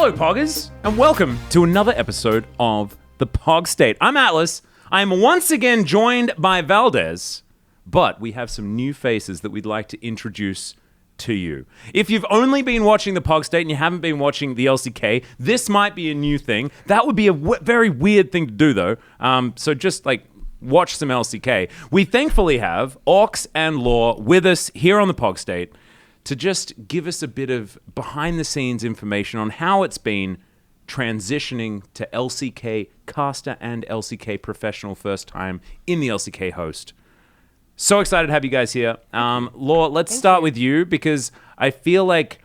Hello, Poggers, and welcome to another episode of the PogState. I'm Atlus. I'm once again joined by Valdes, but we have some new faces that we'd like to introduce to you. If you've only been watching the PogState and you haven't been watching the LCK, this might be a new thing. That would be a very weird thing to do, though. So just watch some LCK. We thankfully have Aux and Laure with us here on the PogState to just give us a bit of behind-the-scenes information on how it's been transitioning to LCK caster and LCK professional first time in the LCK host. So excited to have you guys here. Laure, let's start with you because I feel like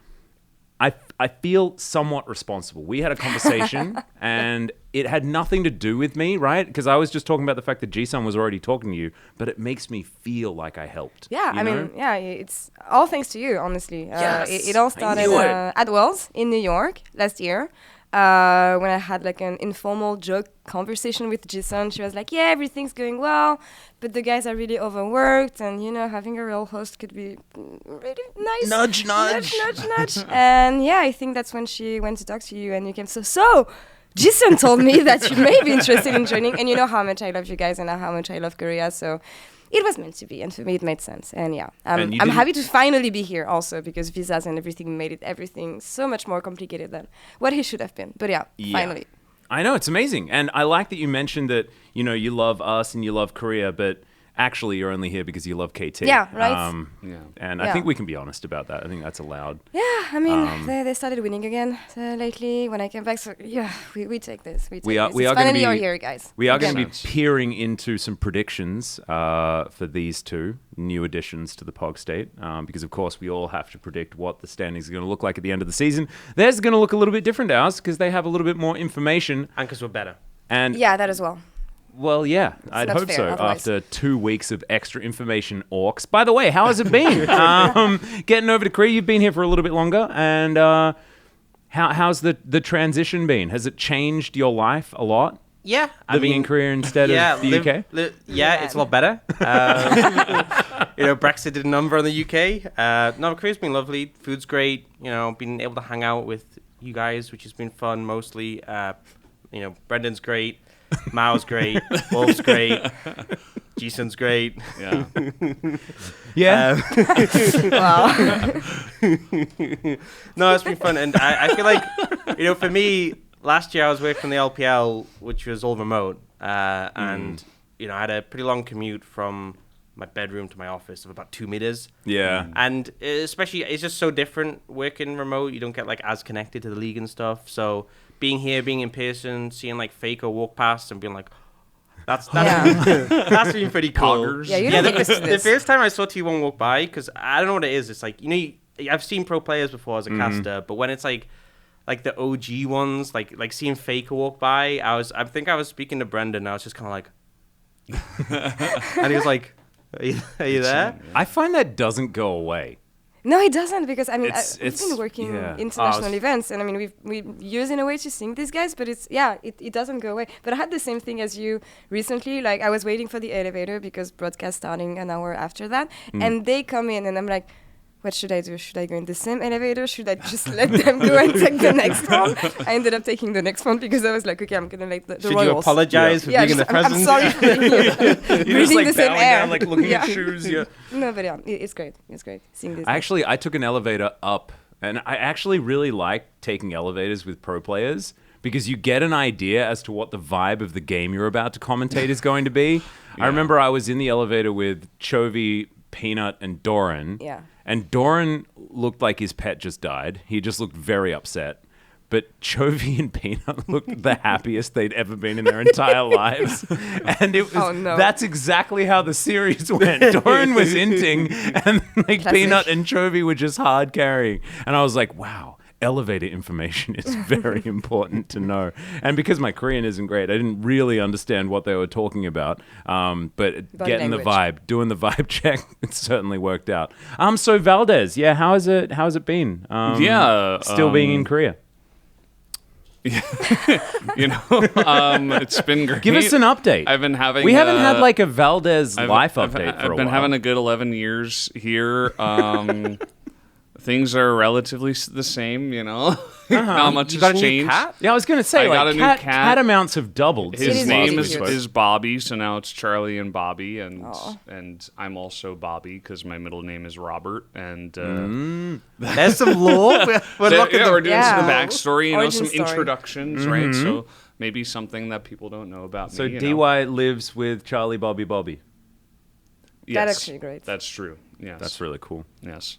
I feel somewhat responsible. We had a conversation and it had nothing to do with me, right? Because I was just talking about the fact that G-Sun was already talking to you, but it makes me feel like I helped. Yeah, I mean, it's all thanks to you, honestly. Yes, it all started at Valdes in New York last year. When I had like an informal joke conversation with G-Sun, she was like, yeah, everything's going well, but the guys are really overworked, and having a real host could be really nice. Nudge, nudge. And yeah, I think that's when she went to talk to you, and you came. So G-Sun told me that you may be interested in joining, and you know how much I love you guys and how much I love Korea, so it was meant to be, and for me it made sense. And yeah, I'm happy to finally be here also, because visas and everything made everything so much more complicated than what it should have been. But yeah, finally. I know, it's amazing. And I like that you mentioned that, you love us and you love Korea, but actually you're only here because you love KT. Yeah, right. And I think we can be honest about that. I think that's allowed. Yeah, I mean, they started winning again lately when I came back. So yeah, we take this. We are finally you're here, guys. We are going to be peering into some predictions for these two new additions to the PogState, because of course we all have to predict what the standings are going to look like at the end of the season. Theirs is going to look a little bit different to ours because they have a little bit more information. And because we're better. And yeah, that as well. Well, yeah, I'd hope so. Otherwise. After 2 weeks of extra information, Aux. By the way, how has it been? Getting over to Korea, you've been here for a little bit longer, and how's the transition been? Has it changed your life a lot? Yeah, living in Korea instead of the UK. It's a lot better. Brexit did a number on the UK. No, Korea's been lovely. Food's great. Been able to hang out with you guys, which has been fun mostly. Brendan's great. Mao's great. Wolf's great. G-Sun's great. Yeah. Yeah. Wow. No, it's been fun. And I feel like, for me, last year I was away from the LPL, which was all remote. And, I had a pretty long commute from my bedroom to my office of about 2 meters. Yeah. And especially, it's just so different working remote. You don't get as connected to the league and stuff. So being here, being in person, seeing Faker walk past and being like, that's that's been pretty cool. Poggers. Yeah, you don't get used to this. The first time I saw T1 walk by, because I don't know what it is. It's I've seen pro players before as a caster, but when it's like the OG ones, like seeing Faker walk by, I think I was speaking to Brendan. I was just kind of like, and he was like, are you there? I find that doesn't go away. No, it doesn't, because we've been working international events, and I mean we use in a way to sing these guys, but it doesn't go away. But I had the same thing as you recently. I was waiting for the elevator because broadcast starting an hour after that, and they come in, and I'm like, what should I do? Should I go in the same elevator? Should I just let them go and take the next one? I ended up taking the next one because I was like, okay, I'm gonna let the should Royals. You apologize for being in the presence? I'm sorry for being here. You're just the same air. Down, looking at shoes. Yeah. No, but it's great. It's great seeing this. Actually, I took an elevator up, and I actually really like taking elevators with pro players because you get an idea as to what the vibe of the game you're about to commentate is going to be. I remember I was in the elevator with Chovy, Peanut, and Doran. Yeah. And Doran looked like his pet just died. He just looked very upset. But Chovy and Peanut looked the happiest they'd ever been in their entire lives. And it was that's exactly how the series went. Doran was inting, and Peanut and Chovy were just hard carrying. And I was like, wow. Elevator information is very important to know. And because my Korean isn't great, I didn't really understand what they were talking about. But getting the vibe, doing the vibe check, it certainly worked out. So Valdes, how has it been? Still being in Korea. It's been great. Give us an update. We haven't had a Valdes life update for a while. I've been having a good 11 years here. things are relatively the same, Not much has changed. New cat? Yeah, I was going to say, I got a new cat. Cat amounts have doubled. His name is cute. Bobby, so now it's Charlie and Bobby, and I'm also Bobby because my middle name is Robert, and there's some lore. We're doing some backstory, some story. Introductions, right? So maybe something that people don't know about so me. So DY lives with Charlie, Bobby. Yes, that's actually great. That's true. Yes, that's really cool. Yes,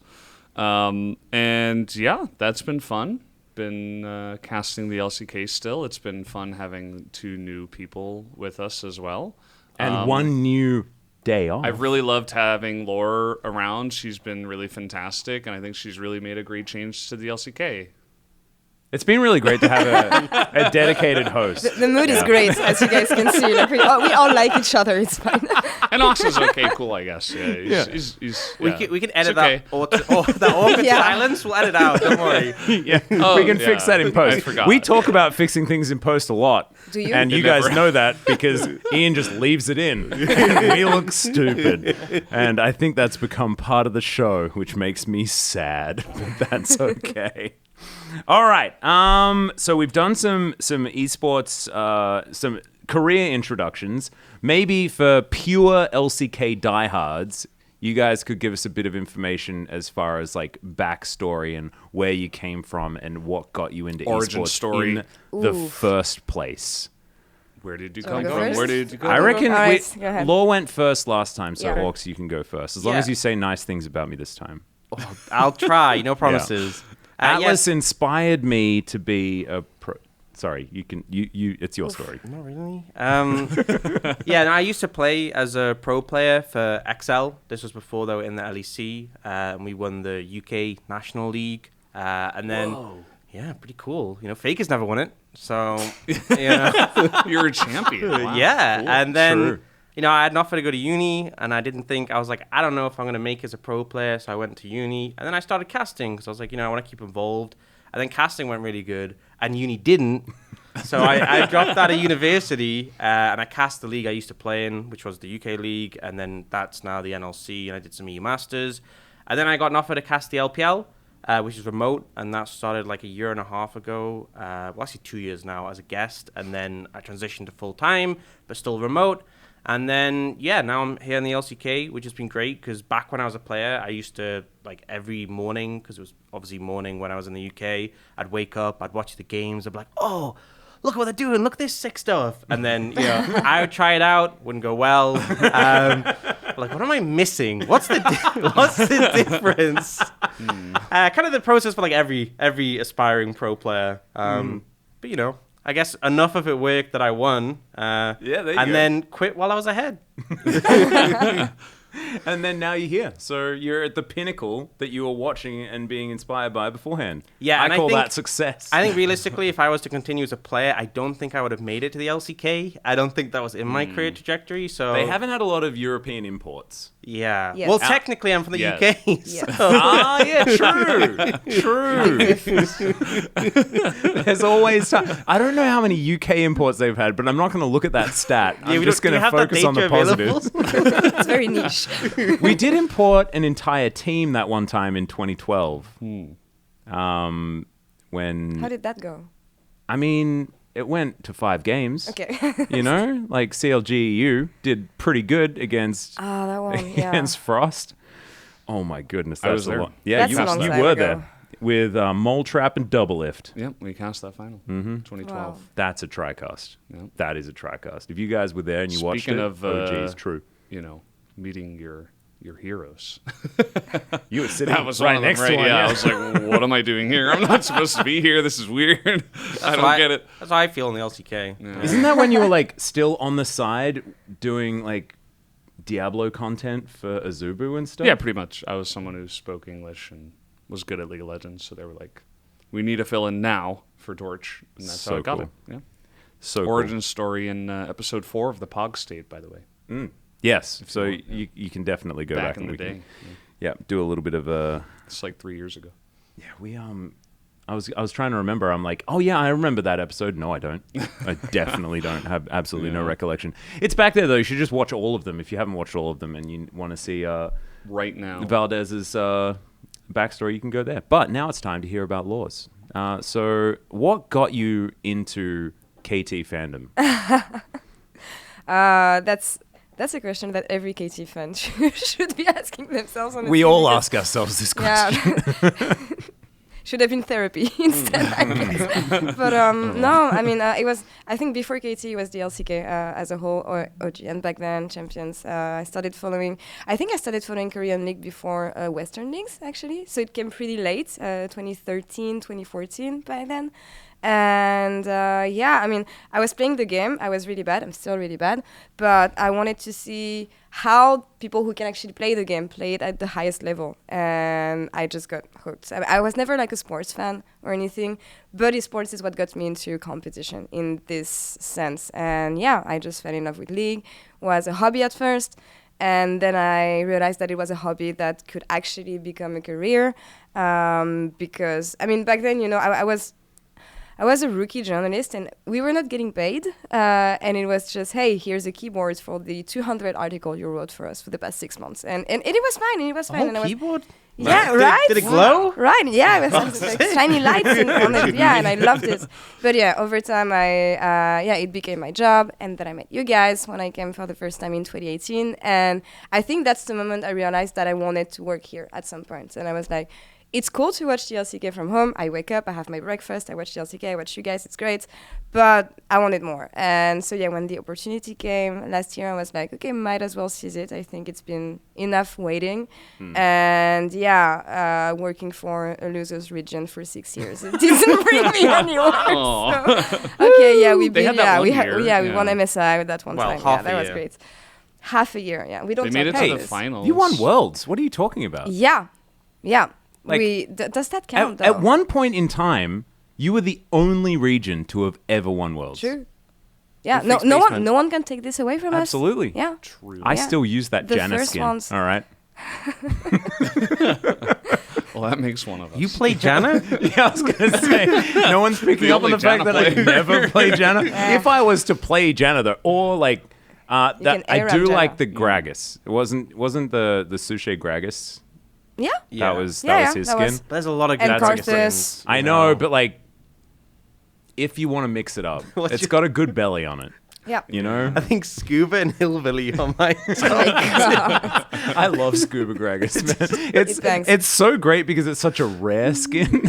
and yeah, that's been fun. Been casting the LCK still. It's been fun having 2 new people with us as well. And one new day off. I've really loved having Laure around. She's been really fantastic, and I think she's really made a great change to the LCK. It's been really great to have a dedicated host. The mood is great, as you guys can see. Like we all like each other. It's fine. And Ox is okay, cool, I guess. Yeah, he's we can edit that awkward silence. We'll edit out. Don't worry. We can fix that in post. I forgot. We talk about fixing things in post a lot. Do you? And you guys know that because Ian just leaves it in. We look stupid. And I think that's become part of the show, which makes me sad. But that's okay. All right. So we've done some esports, some career introductions. Maybe for pure LCK diehards, you guys could give us a bit of information as far as like backstory and where you came from and what got you into origin esports story in the first place. Where did you So come I go from? first? Where did you go? I reckon All right, go ahead. Laure went first last time, so Yeah. Orcs, you can go first. As long as you say nice things about me this time. I'll try. No promises. Atlas inspired me to be a pro. Sorry, you can. You. It's your story. Not really. Yeah, no, I used to play as a pro player for XL. This was before they were in the LEC, and we won the UK National League. And then, yeah, pretty cool. Faker's never won it, so You're a champion. Wow. Yeah, Cool. and then. True. I had an offer to go to uni, and I didn't think, I was like, I don't know if I'm going to make it as a pro player, so I went to uni, and then I started casting, because I was like, I want to keep involved, and then casting went really good, and uni didn't, so I dropped out of university, and I cast the league I used to play in, which was the UK League, and then that's now the NLC, and I did some EU Masters, and then I got an offer to cast the LPL, which is remote, and that started like a year and a half ago, well, actually 2 years now, as a guest, and then I transitioned to full-time, but still remote. And then, now I'm here in the LCK, which has been great because back when I was a player, I used to, like, every morning, because it was obviously morning when I was in the UK, I'd wake up, I'd watch the games, I'd be like, oh, look what they're doing, look at this sick stuff. And then, I would try it out, wouldn't go well. Like, what am I missing? What's the difference? Kind of the process for, like, every aspiring pro player. But, I guess enough of it worked that I won. There you go. Then quit while I was ahead. And then now you're here. So you're at the pinnacle that you were watching and being inspired by beforehand. Yeah, I and call I think, that success. I think realistically, if I was to continue as a player, I don't think I would have made it to the LCK. I don't think that was in my career trajectory. So They haven't had a lot of European imports. Yeah. Yes. Well, technically, I'm from the Yes. UK. Yes. So. True. There's always time. I don't know how many UK imports they've had, but I'm not going to look at that stat. I'm just going to focus on the positives. It's very niche. We did import an entire team that one time in 2012. When How did that go? I mean, it went to 5 games. Okay. Like CLGEU did pretty good against that one, yeah. against Frost. Oh my goodness, I that's was a there. lot. Yeah, That's you, a long you time were ago. there with Mole Trap and Double Lift. Yep, we cast that final. 2012. Wow. That's a tricast. Yep. That is a tricast. If you guys were there and you watched Speaking it, of, geez, true. Meeting your heroes. You were sitting That was right one of them, next right? to one. Yeah, I was like, what am I doing here? I'm not supposed to be here. This is weird. I don't get it. That's how I feel in the LCK. Yeah. Isn't that when you were like still on the side doing like Diablo content for Azubu and stuff? Yeah, pretty much. I was someone who spoke English and was good at League of Legends, so they were like, we need a fill-in now for Torch, and that's So how I got cool. it. Yeah. So Origin story in episode 4 of the PogState, by the way. cool. Yes, so you can definitely go back Back in and the we day. can, yeah, do a little bit of a. It's like 3 years ago. Yeah, we I was trying to remember. I'm like, oh yeah, I remember that episode. No, I don't. I definitely don't have absolutely no recollection. It's back there though. You should just watch all of them if you haven't watched all of them and you want to see Right now. Valdes's backstory, you can go there. But now it's time to hear about Laures. So what got you into KT fandom? That's a question that every KT fan should be asking themselves. Honestly, we all ask ourselves this question. Yeah. Should have been therapy instead, I guess. But no, I mean, it was, I think before KT, it was the LCK as a whole, or OG, and back then, Champions. I started following Korean League before Western Leagues, actually. So it came pretty late, 2013, 2014 by then. And yeah, I mean, I was playing the game. I was really bad. I'm still really bad. But I wanted to see how people who can actually play the game play it at the highest level. And I just got hooked. I was never like a sports fan or anything, but esports is what got me into competition in this sense. And yeah, I just fell in love with League. It was a hobby at first. And then I realized that it was a hobby that could actually become a career. Because, I mean, back then, you know, I was a rookie journalist and we were not getting paid. And it was just, hey, here's a keyboard for the 200 article you wrote for us for the past 6 months. And it was fine. And it was fine. A keyboard? Yeah, right? Did it glow? Right, yeah. It was like shiny lights on it. Yeah, and I loved it. But yeah, over time, it became my job. And then I met you guys when I came for the first time in 2018. And I think that's the moment I realized that I wanted to work here at some point. And I was like, it's cool to watch the LCK from home. I wake up, I have my breakfast, I watch the LCK, I watch you guys, it's great. But I wanted more. And so yeah, when the opportunity came last year, I was like, okay, might as well seize it. I think it's been enough waiting. And yeah, working for a loser's region for 6 years, it didn't bring me anywhere. So, okay, yeah, we won MSI that one time. Yeah, that was great. Half a year, yeah. We don't. They made it to the finals. You won Worlds. What are you talking about? Yeah. Does that count? At one point in time, you were the only region to have ever won Worlds. True. Yeah. No one can take this away from us. Absolutely. Yeah. True. I still use that Janna skin. Ones. All right. Well, that makes one of us. You play Janna? Yeah, I was going to say, no one's picking up on the fact that I never play Janna. Yeah. If I was to play Janna, though, or like, that I do like the Gragas. It wasn't the Suche Gragas. Yeah. That was his skin. There's a lot of good skins. I know, but like, if you want to mix it up, it's got a good belly on it. Yeah. You know? I think Scuba and Hillbilly are my I love Scuba Gragas, man. It's so great because it's such a rare skin.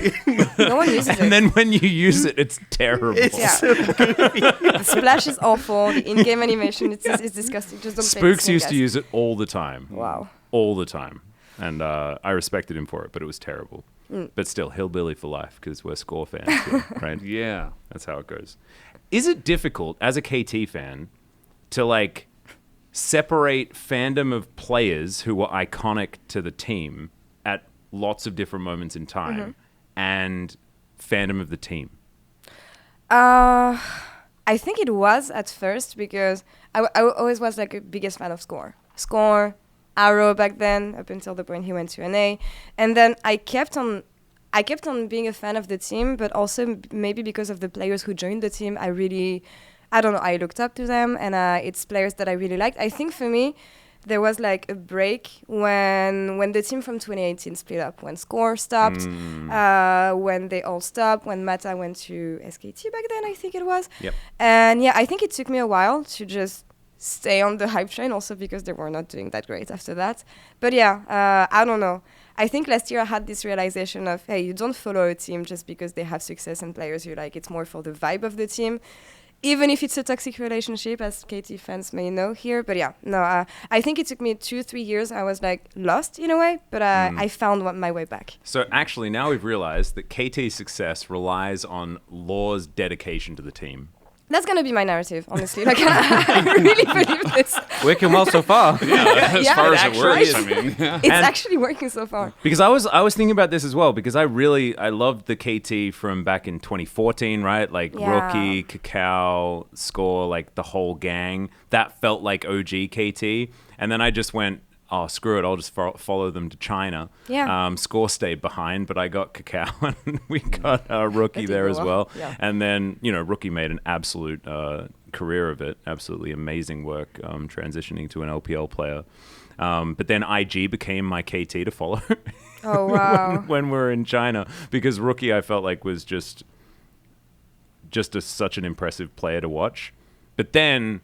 No one uses it. And then when you use it, it's terrible. It's so goofy. The splash is awful. The in-game animation is disgusting. Just don't Spooks used to use it all the time. Wow. All the time. And I respected him for it, but it was terrible. But still, Hillbilly for life, because we're score fans here, right? Yeah. That's how it goes. Is it difficult, as a KT fan, to, like, separate fandom of players who were iconic to the team at lots of different moments in time and fandom of the team? I think it was at first because I always was, like, a biggest fan of Score, Arrow back then, up until the point he went to NA. And then I kept on being a fan of the team, but also maybe because of the players who joined the team, I looked up to them, and it's players that I really liked. I think for me, there was like a break when the team from 2018 split up, when Score stopped, when they all stopped, when Mata went to SKT back then, I think it was. Yep. And yeah, I think it took me a while to just stay on the hype train, also because they were not doing that great after that. But yeah, I don't know. I think last year I had this realization of, hey, you don't follow a team just because they have success and players you like. It's more for the vibe of the team, even if it's a toxic relationship, as KT fans may know here. But yeah, no, I think it took me 2-3 years. I was like lost in a way, but I found my way back. So actually now we've realized that KT's success relies on Laure's dedication to the team. That's going to be my narrative, honestly. Like, I really believe this. Working well so far. As far as it works, I mean. It's actually working so far. Because I was thinking about this as well, because I loved the KT from back in 2014, right? Like Rookie, Cacao, Score, like the whole gang. That felt like OG KT. And then I just went, oh, screw it, I'll just follow them to China. Yeah. Score stayed behind, but I got Cacao and we got Rookie there as well. Yeah. And then, Rookie made an absolute career of it. Absolutely amazing work transitioning to an LPL player. But then IG became my KT to follow. Oh, wow. when we were in China, because Rookie I felt like was just such an impressive player to watch. But then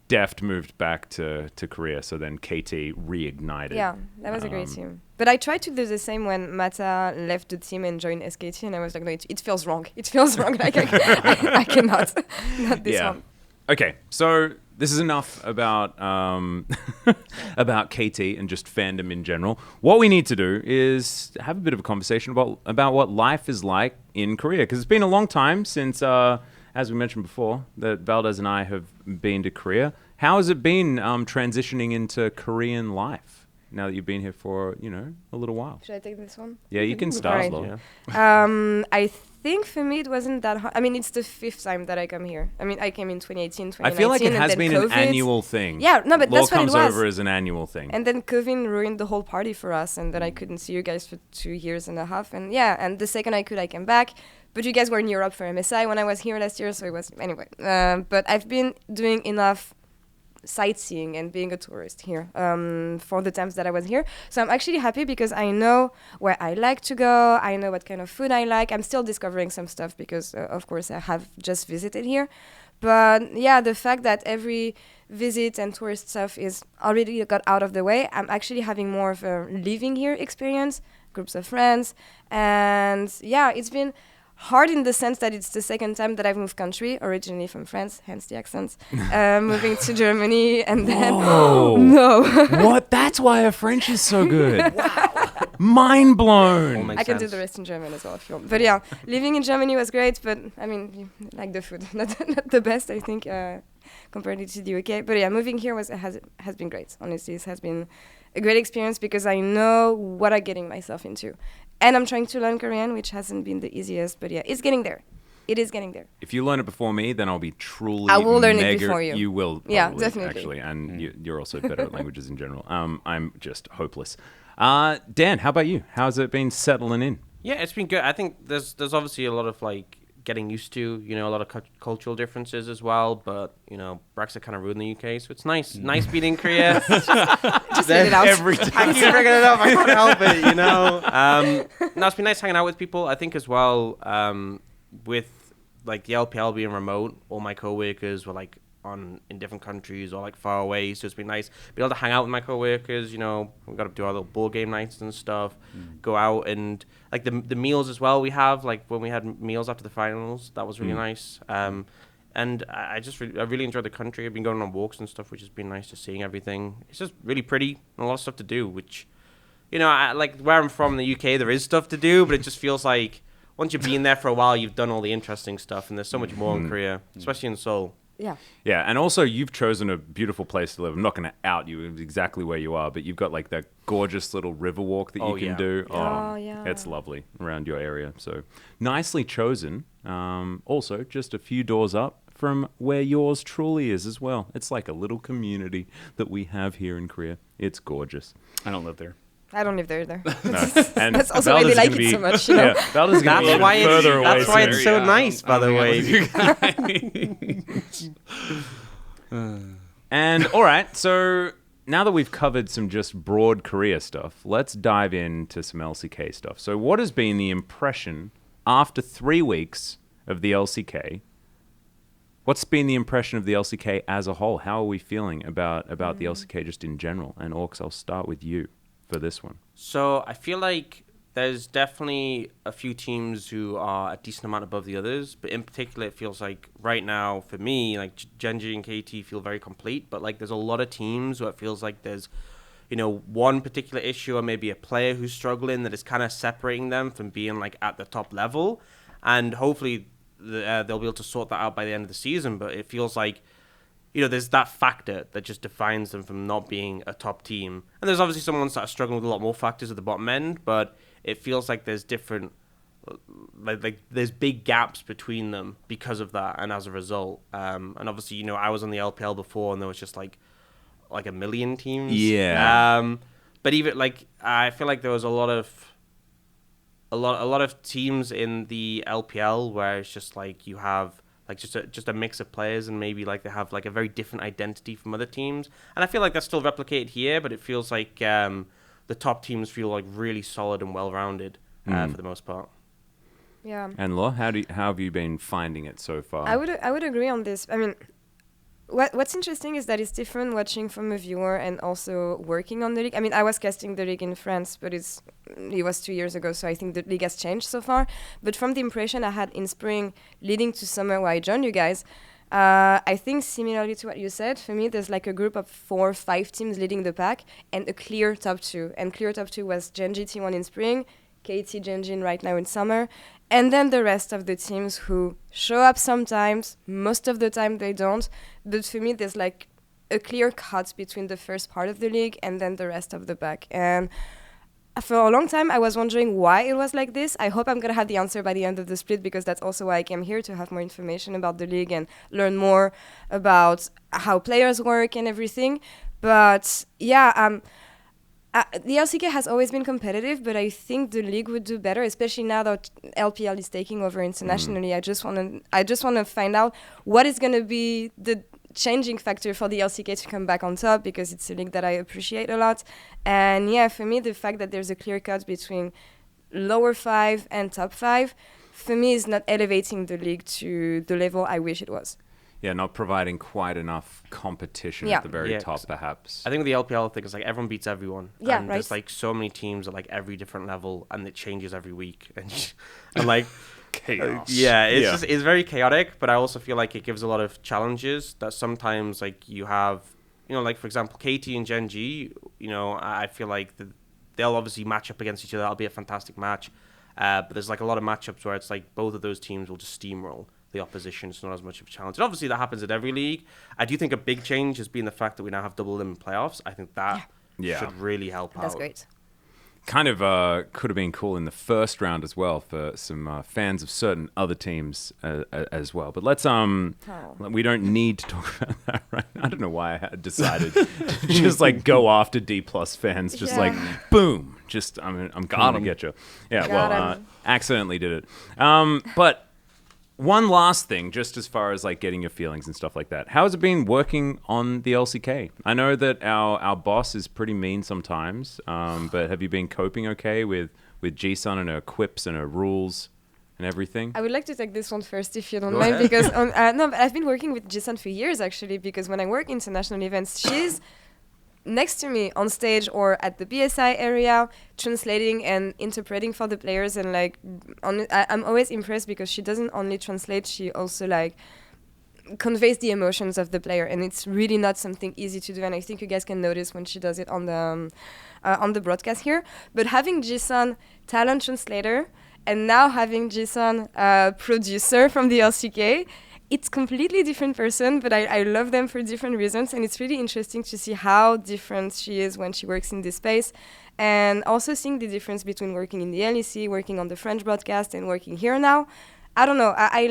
Deft moved back to Korea, so then KT reignited. Yeah, that was a great team. But I tried to do the same when Mata left the team and joined SKT, and I was like, no, it feels wrong. It feels wrong. Like I cannot. Not this one. Okay, so this is enough about about KT and just fandom in general. What we need to do is have a bit of a conversation about what life is like in Korea, because it's been a long time since, as we mentioned before, that Valdes and I have been to Korea. How has it been transitioning into Korean life now that you've been here for, a little while? Should I take this one? Yeah, you can start, Laure. I think for me it wasn't that hard. I mean, it's the 5th time that I come here. I mean, I came in 2018, 2019. I feel like it has been COVID. an annual thing. Yeah, no, but Laure that's what it was. comes over as an annual thing. And then COVID ruined the whole party for us, and then I couldn't see you guys for 2 years and a half. And yeah, and the second I could, I came back. But you guys were in Europe for MSI when I was here last year, so it was anyway. But I've been doing enough sightseeing and being a tourist here for the times that I was here. So I'm actually happy because I know where I like to go. I know what kind of food I like. I'm still discovering some stuff because, of course, I have just visited here. But yeah, the fact that every visit and tourist stuff is already got out of the way, I'm actually having more of a living here experience, groups of friends. And yeah, it's been hard in the sense that it's the second time that I've moved country, originally from France, hence the accents, moving to Germany, and then... Whoa. No. What? That's why her French is so good. Wow. Mind blown. I can do the rest in German as well if you want. But yeah, living in Germany was great, but I mean, like the food, not the best, I think, compared to the UK. But yeah, moving here has been great. Honestly, it has been a great experience because I know what I'm getting myself into. And I'm trying to learn Korean, which hasn't been the easiest, but yeah, it's getting there. It is getting there. If you learn it before me, then I'll be truly I will learn it before you. You will, yeah, probably, definitely. Actually, and you're also better at languages in general. I'm just hopeless. Dan, how about you? How's it been settling in? Yeah, it's been good. I think there's obviously a lot of getting used to, a lot of cultural differences as well. But Brexit kind of ruined the UK, so it's nice being in Korea. Just get it out every time. I keep bringing it up. I can't help it. No, it's been nice hanging out with people. I think as well, with the LPL being remote, all my coworkers were in different countries or far away, so it's been nice be able to hang out with my coworkers. We've got to do our little board game nights and stuff, go out and the meals as well. We have when we had meals after the finals, that was really nice. And I really enjoyed the country. I've been going on walks and stuff, which has been nice, just seeing everything. It's just really pretty and a lot of stuff to do, which where I'm from in the UK, there is stuff to do, but it just feels like once you've been there for a while, you've done all the interesting stuff, and there's so much more in Korea, especially in Seoul. Yeah. Yeah, and also you've chosen a beautiful place to live. I'm not going to out you exactly where you are, but you've got that gorgeous little river walk that you can do. Oh, yeah. It's lovely around your area. So nicely chosen. Also, just a few doors up from where yours truly is as well. It's like a little community that we have here in Korea. It's gorgeous. I don't live there. I don't live there either. No. And that's also why they like it so much, Yeah, Valdes is going to be even further away. That's why it's so nice, by the way. And all right, so now that we've covered some just broad Korea stuff, let's dive into some LCK stuff. So what has been the impression after 3 weeks of the LCK? What's been the impression of the LCK as a whole? How are we feeling about the LCK just in general? And Aux, I'll start with you for this one. So I feel like there's definitely a few teams who are a decent amount above the others, but in particular it feels like right now for me, Genji and KT feel very complete, but there's a lot of teams where it feels like there's one particular issue or maybe a player who's struggling that is kind of separating them from being at the top level, and hopefully they'll be able to sort that out by the end of the season. But it feels like there's that factor that just defines them from not being a top team. And there's obviously some ones that are struggling with a lot more factors at the bottom end, but it feels like there's different, there's big gaps between them because of that and as a result. And obviously, I was on the LPL before and there was just like a million teams. Yeah. But even I feel like there was a lot of teams in the LPL where it's just you have like just a mix of players, and maybe like they have like a very different identity from other teams. And I feel like that's still replicated here, but it feels like the top teams feel like really solid and well-rounded for the most part. Yeah. And Laure, how have you been finding it so far? I would agree on this. I mean, what's interesting is that it's different watching from a viewer and also working on the league. I mean, I was casting the league in France, but it was 2 years ago, so I think the league has changed so far. But from the impression I had in spring leading to summer where I joined you guys, I think similarly to what you said, for me, there's like a group of 4 or 5 teams leading the pack and a clear top 2. And clear top 2 was Genji T1 in spring, KT Genji right now in summer, and then the rest of the teams who show up sometimes, most of the time they don't. But for me, there's like a clear cut between the first part of the league and then the rest of the pack. And for a long time, I was wondering why it was like this. I hope I'm going to have the answer by the end of the split, because that's also why I came here, to have more information about the league and learn more about how players work and everything. But yeah, the LCK has always been competitive, but I think the league would do better, especially now that LPL is taking over internationally. I just want to find out what is going to be the changing factor for the LCK to come back on top, because it's a league that I appreciate a lot. And yeah, for me, the fact that there's a clear cut between lower 5 and top 5, for me, is not elevating the league to the level I wish it was. Yeah, not providing quite enough competition at the very top, perhaps. I think with the LPL thing, it's like everyone beats everyone. Yeah, and right. There's like so many teams at like every different level, and it changes every week. And like Chaos. It's very chaotic. But I also feel like it gives a lot of challenges that sometimes like you have, like for example, KT and Genji. I feel like they'll obviously match up against each other. That'll be a fantastic match. But there's like a lot of matchups where it's like both of those teams will just steamroll the opposition. It's not as much of a challenge. And obviously that happens at every league. I do think a big change has been the fact that we now have double limit playoffs. I think that should really help out. That's great. Kind of could have been cool in the first round as well for some fans of certain other teams as well. But let's we don't need to talk about that right now. I don't know why I had decided to just like go after D+ fans, just like boom, just I'm going to get you. Yeah, accidentally did it. But one last thing, just as far as like getting your feelings and stuff like that. How has it been working on the LCK? I know that our boss is pretty mean sometimes, but have you been coping okay with Jisun and her quips and her rules and everything? I would like to take this one first, if you don't mind, because but I've been working with Jisun for years actually, because when I work international events, she's next to me on stage or at the BSI area, translating and interpreting for the players. And like, I'm always impressed because she doesn't only translate, she also like conveys the emotions of the player, and it's really not something easy to do. And I think you guys can notice when she does it on the broadcast here. But having Jisun talent translator and now having Jisun producer from the LCK, it's completely different person, but I love them for different reasons, and it's really interesting to see how different she is when she works in this space, and also seeing the difference between working in the LEC, working on the French broadcast, and working here now. I don't know. I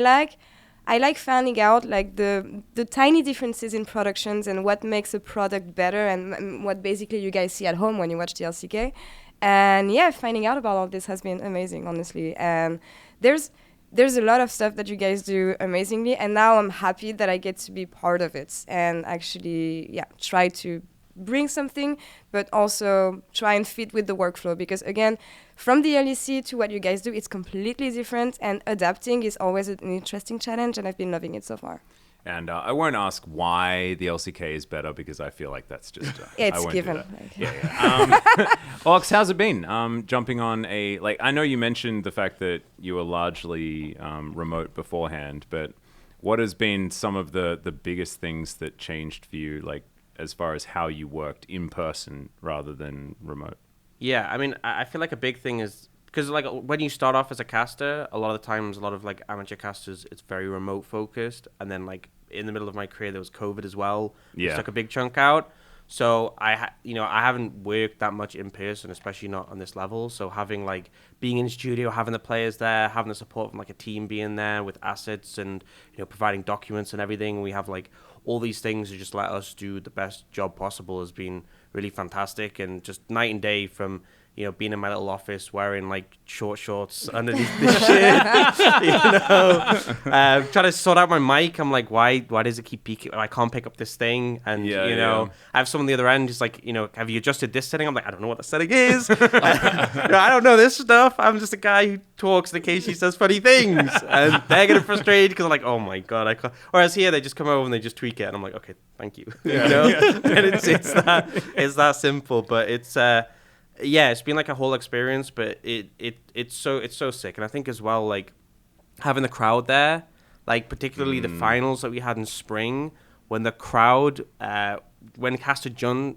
like finding out like the tiny differences in productions and what makes a product better, and what basically you guys see at home when you watch the LCK. And yeah, finding out about all this has been amazing, honestly. And there's a lot of stuff that you guys do amazingly, and now I'm happy that I get to be part of it and actually, try to bring something, but also try and fit with the workflow. Because again, from the LEC to what you guys do, it's completely different, and adapting is always an interesting challenge, and I've been loving it so far. And I won't ask why the LCK is better, because I feel like that's just... it's given. Aux, how's it been? Jumping on I know you mentioned the fact that you were largely remote beforehand, but what has been some of the biggest things that changed for you, like as far as how you worked in person rather than remote? Yeah, I mean, I feel like a big thing is... Because like when you start off as a caster, a lot of the times, a lot of like amateur casters, it's very remote focused. And then like in the middle of my career, there was COVID as well. Which took a big chunk out. So I haven't worked that much in person, especially not on this level. So having like being in studio, having the players there, having the support from like a team being there with assets and providing documents and everything. We have like all these things to just let us do the best job possible has been really fantastic, and just night and day from being in my little office wearing like short shorts underneath this shit, trying to sort out my mic. I'm like, why does it keep peaking? I can't pick up this thing. And, I have someone on the other end who's like, have you adjusted this setting? I'm like, I don't know what the setting is. I don't know this stuff. I'm just a guy who talks and occasionally says funny things. And they're getting frustrated because I'm like, oh my God, I can't. Whereas here, they just come over and they just tweak it. And I'm like, okay, thank you. And it's that simple. But it's... it's been like a whole experience, but it's so sick. And I think as well, like having the crowd there, like particularly the finals that we had in spring, when the crowd, when Caster Jun,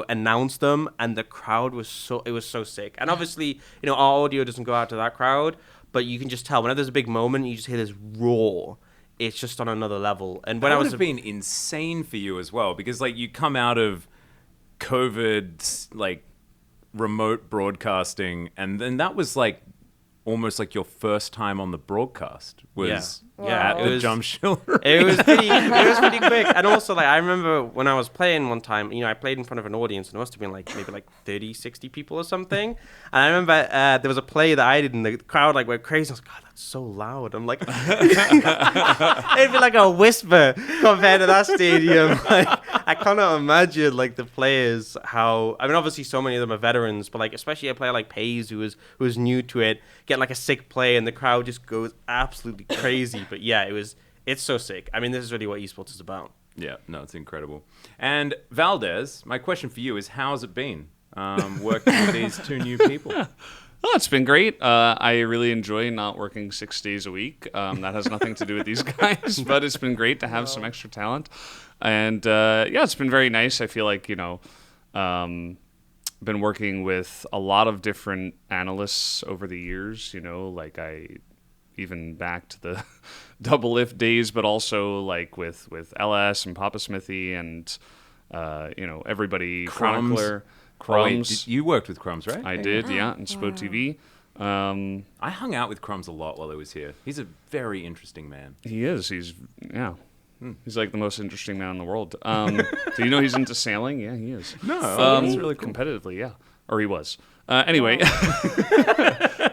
announced them, and the crowd was so sick. And obviously, our audio doesn't go out to that crowd, but you can just tell whenever there's a big moment, you just hear this roar. It's just on another level. And when that would have been insane for you as well, because like you come out of COVID, like remote broadcasting, and then that was like almost like your first time on the broadcast was at the Jump Shiller. It was pretty quick. And also like I remember when I was playing one time, I played in front of an audience and it must have been like maybe like 30, 60 people or something. And I remember there was a play that I did and the crowd like went crazy. I was like, God, that's so loud. I'm like it'd be like a whisper compared to that stadium. Like I cannot imagine like the players obviously so many of them are veterans, but like especially a player like Pays who was new to it, getting like a sick play and the crowd just goes absolutely crazy. But yeah, it's so sick. I mean, this is really what esports is about. Yeah, no, it's incredible. And Valdes, my question for you is, how's it been working with these two new people? Oh, it's been great. I really enjoy not working 6 days a week. That has nothing to do with these guys, but it's been great to have some extra talent. And it's been very nice. I feel like, been working with a lot of different analysts over the years, like even back to the double lift days, but also like with LS and Papa Smithy and, everybody, Chronicler. Crumbs. You worked with Crumbs, right? I did, yeah, in Spo TV. I hung out with Crumbs a lot while I was here. He's a very interesting man. He is. He's like the most interesting man in the world. Do you know he's into sailing? Yeah, he is. No, that's really cool. Competitively, yeah. Or he was. Anyway,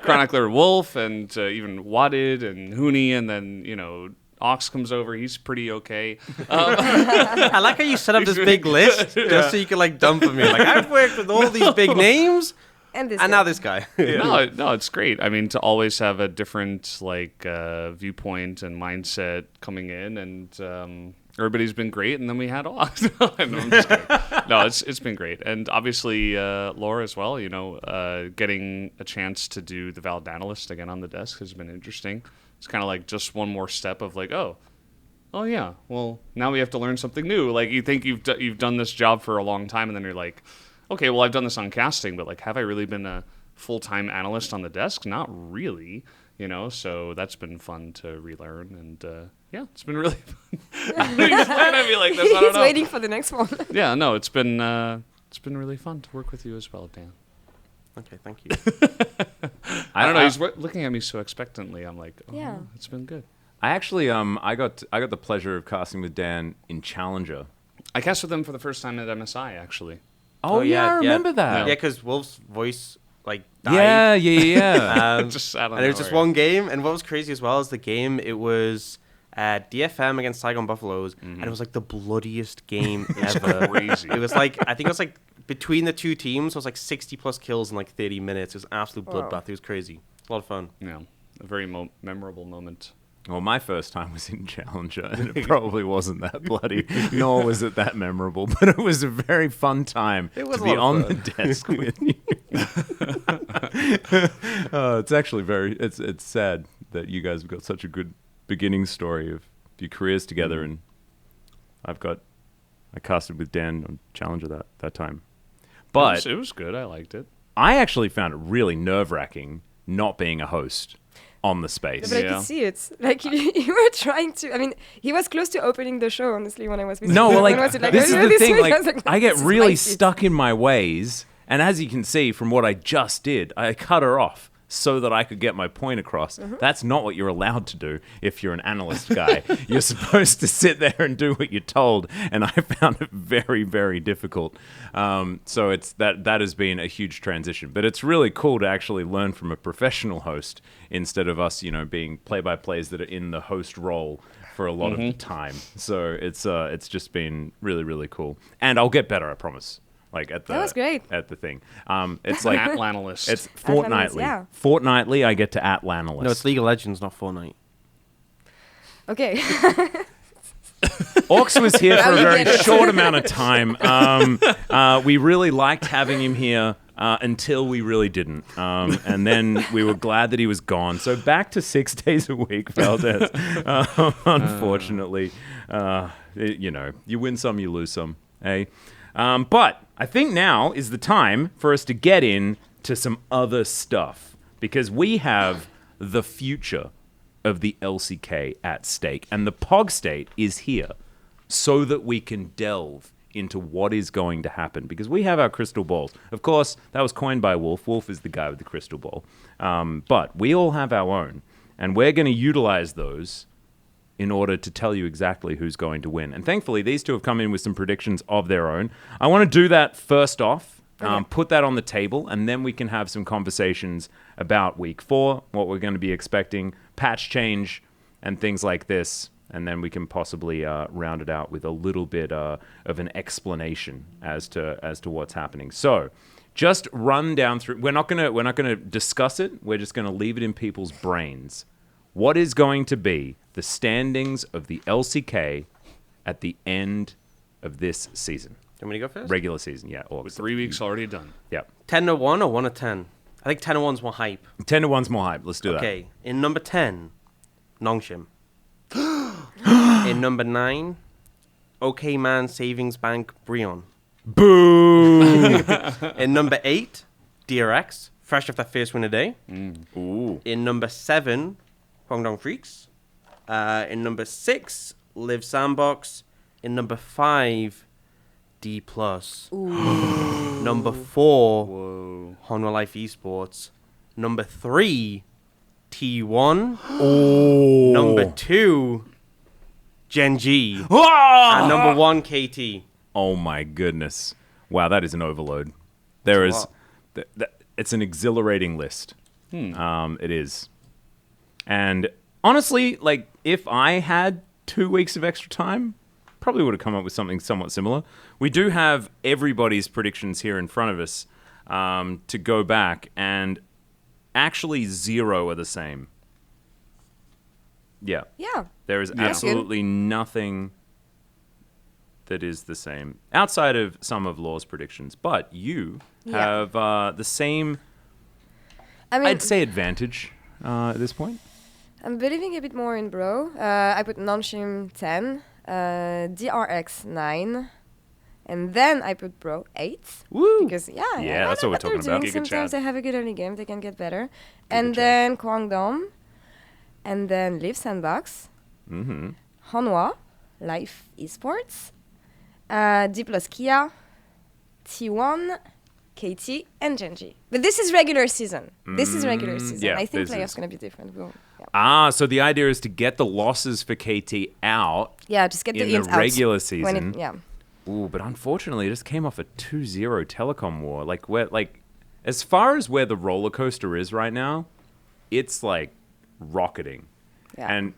Chronicler Wolf and even Wadded and Hooney, and then, Ox comes over. He's pretty okay. I like how you set up this big list just so you can like dump on me. Like I've worked with all these big names, and now this guy. No, it's great. I mean, to always have a different like viewpoint and mindset coming in, and everybody's been great. And then we had Ox. No, I'm just kidding. No, it's been great, and obviously Laura as well. Getting a chance to do the Valdes analyst again on the desk has been interesting. It's kind of like just one more step of like, oh yeah, well, now we have to learn something new. Like you think you've done this job for a long time, and then you're like, okay, well, I've done this on casting, but like, have I really been a full-time analyst on the desk? Not really, so that's been fun to relearn, and it's been really fun. He's looking at me like this. I don't know. Waiting for the next one. Yeah, no, it's been really fun to work with you as well, Dan. Okay, thank you. I don't know. He's looking at me so expectantly. I'm like, it's been good. I actually, I got the pleasure of casting with Dan in Challenger. I cast with him for the first time at MSI, actually. Oh yeah, I remember that. Yeah, because Wolf's voice like died. Yeah. Just out of and it was just one game. And what was crazy as well is the game. It was DFM against Saigon Buffaloes, and it was like the bloodiest game ever. Crazy. It was like I think it was like between the two teams, it was like 60 plus kills in like 30 minutes. It was an absolute bloodbath. It was crazy. A lot of fun. Yeah, a very memorable moment. Well, my first time was in Challenger, and it probably wasn't that bloody, nor was it that memorable, but it was a very fun time to be on the desk with you. It's actually it's sad that you guys have got such a good beginning story of your careers together, and I casted with Dan on Challenger that time. But it was good. I liked it. I actually found it really nerve-wracking not being a host on the space. But I could see it. Like you were trying to. I mean, he was close to opening the show. Honestly, when I was with no, him. well, like this is the thing. Like I get really spicy. stuck in my ways, and as you can see from what I just did, I cut her off so that I could get my point across. That's not what you're allowed to do if you're an analyst guy. You're supposed to sit there and do what you're told, and I found it very, very difficult. So it's that has been a huge transition. But it's really cool to actually learn from a professional host instead of us, being play-by-plays that are in the host role for a lot of the time. So it's just been really, really cool. And I'll get better, I promise. That was great. At the thing. It's like Atlus. It's fortnightly. Yeah. Fortnightly, I get to Atlus. No, it's League of Legends, not Fortnite. Okay. Aux was here for a very short amount of time. We really liked having him here until we really didn't. And then we were glad that he was gone. So back to 6 days a week, Valdes. Unfortunately, you win some, you lose some. Eh? But I think now is the time for us to get into some other stuff, because we have the future of the LCK at stake, and the PogState is here so that we can delve into what is going to happen, because we have our crystal balls. Of course, that was coined by Wolf. Wolf is the guy with the crystal ball. But we all have our own, and we're going to utilize those in order to tell you exactly who's going to win. And thankfully, these two have come in with some predictions of their own. I want to do that first off, put that on the table, and then we can have some conversations about Week 4, what we're going to be expecting, patch change, and things like this. And then we can possibly round it out with a little bit of an explanation as to what's happening. So, just run down through. We're not gonna discuss it. We're just gonna leave it in people's brains. What is going to be the standings of the LCK at the end of this season? Do you want me to go first? Regular season, yeah. With 3 weeks already done. Yeah. 10-1 or 1-10? I think 10-1's more hype. 10-1's more hype. Let's do that. Okay. In number 10, Nongshim. In number 9, OK Man Savings Bank Brion. Boom! In number 8, DRX, fresh off their first win a day. Ooh. In number 7, Guangdong Freaks. In number 6, Live Sandbox. In number 5, D+. Number 4, Honor Life Esports. Number 3, T1. Oh. Number 2, Gen G. Ah! And number 1, KT. Oh my goodness. Wow, that is an overload. There is... it's an exhilarating list. It is. And honestly, if I had 2 weeks of extra time, probably would have come up with something somewhat similar. We do have everybody's predictions here in front of us to go back, and actually 0 are the same. Yeah. Yeah. There is absolutely nothing that is the same outside of some of Laure's predictions. But you have the same, I'd say, advantage at this point. I'm believing a bit more in Bro. I put Nonshim 10, DRX 9, and then I put Bro 8. Woo! Because, that's what we're talking about. Sometimes they have a good early game, they can get better. And then Guangdong, and then Live Sandbox, Hanwha, Life Esports, D plus Kia, T1, KT, and Genji. But this is regular season. Yeah, I think playoffs going to be different. So the idea is to get the losses for KT out. Yeah, just get the ins out. In the regular season. Ooh, but unfortunately, it just came off a 2-0 telecom war. As far as where the roller coaster is right now, it's rocketing. Yeah. And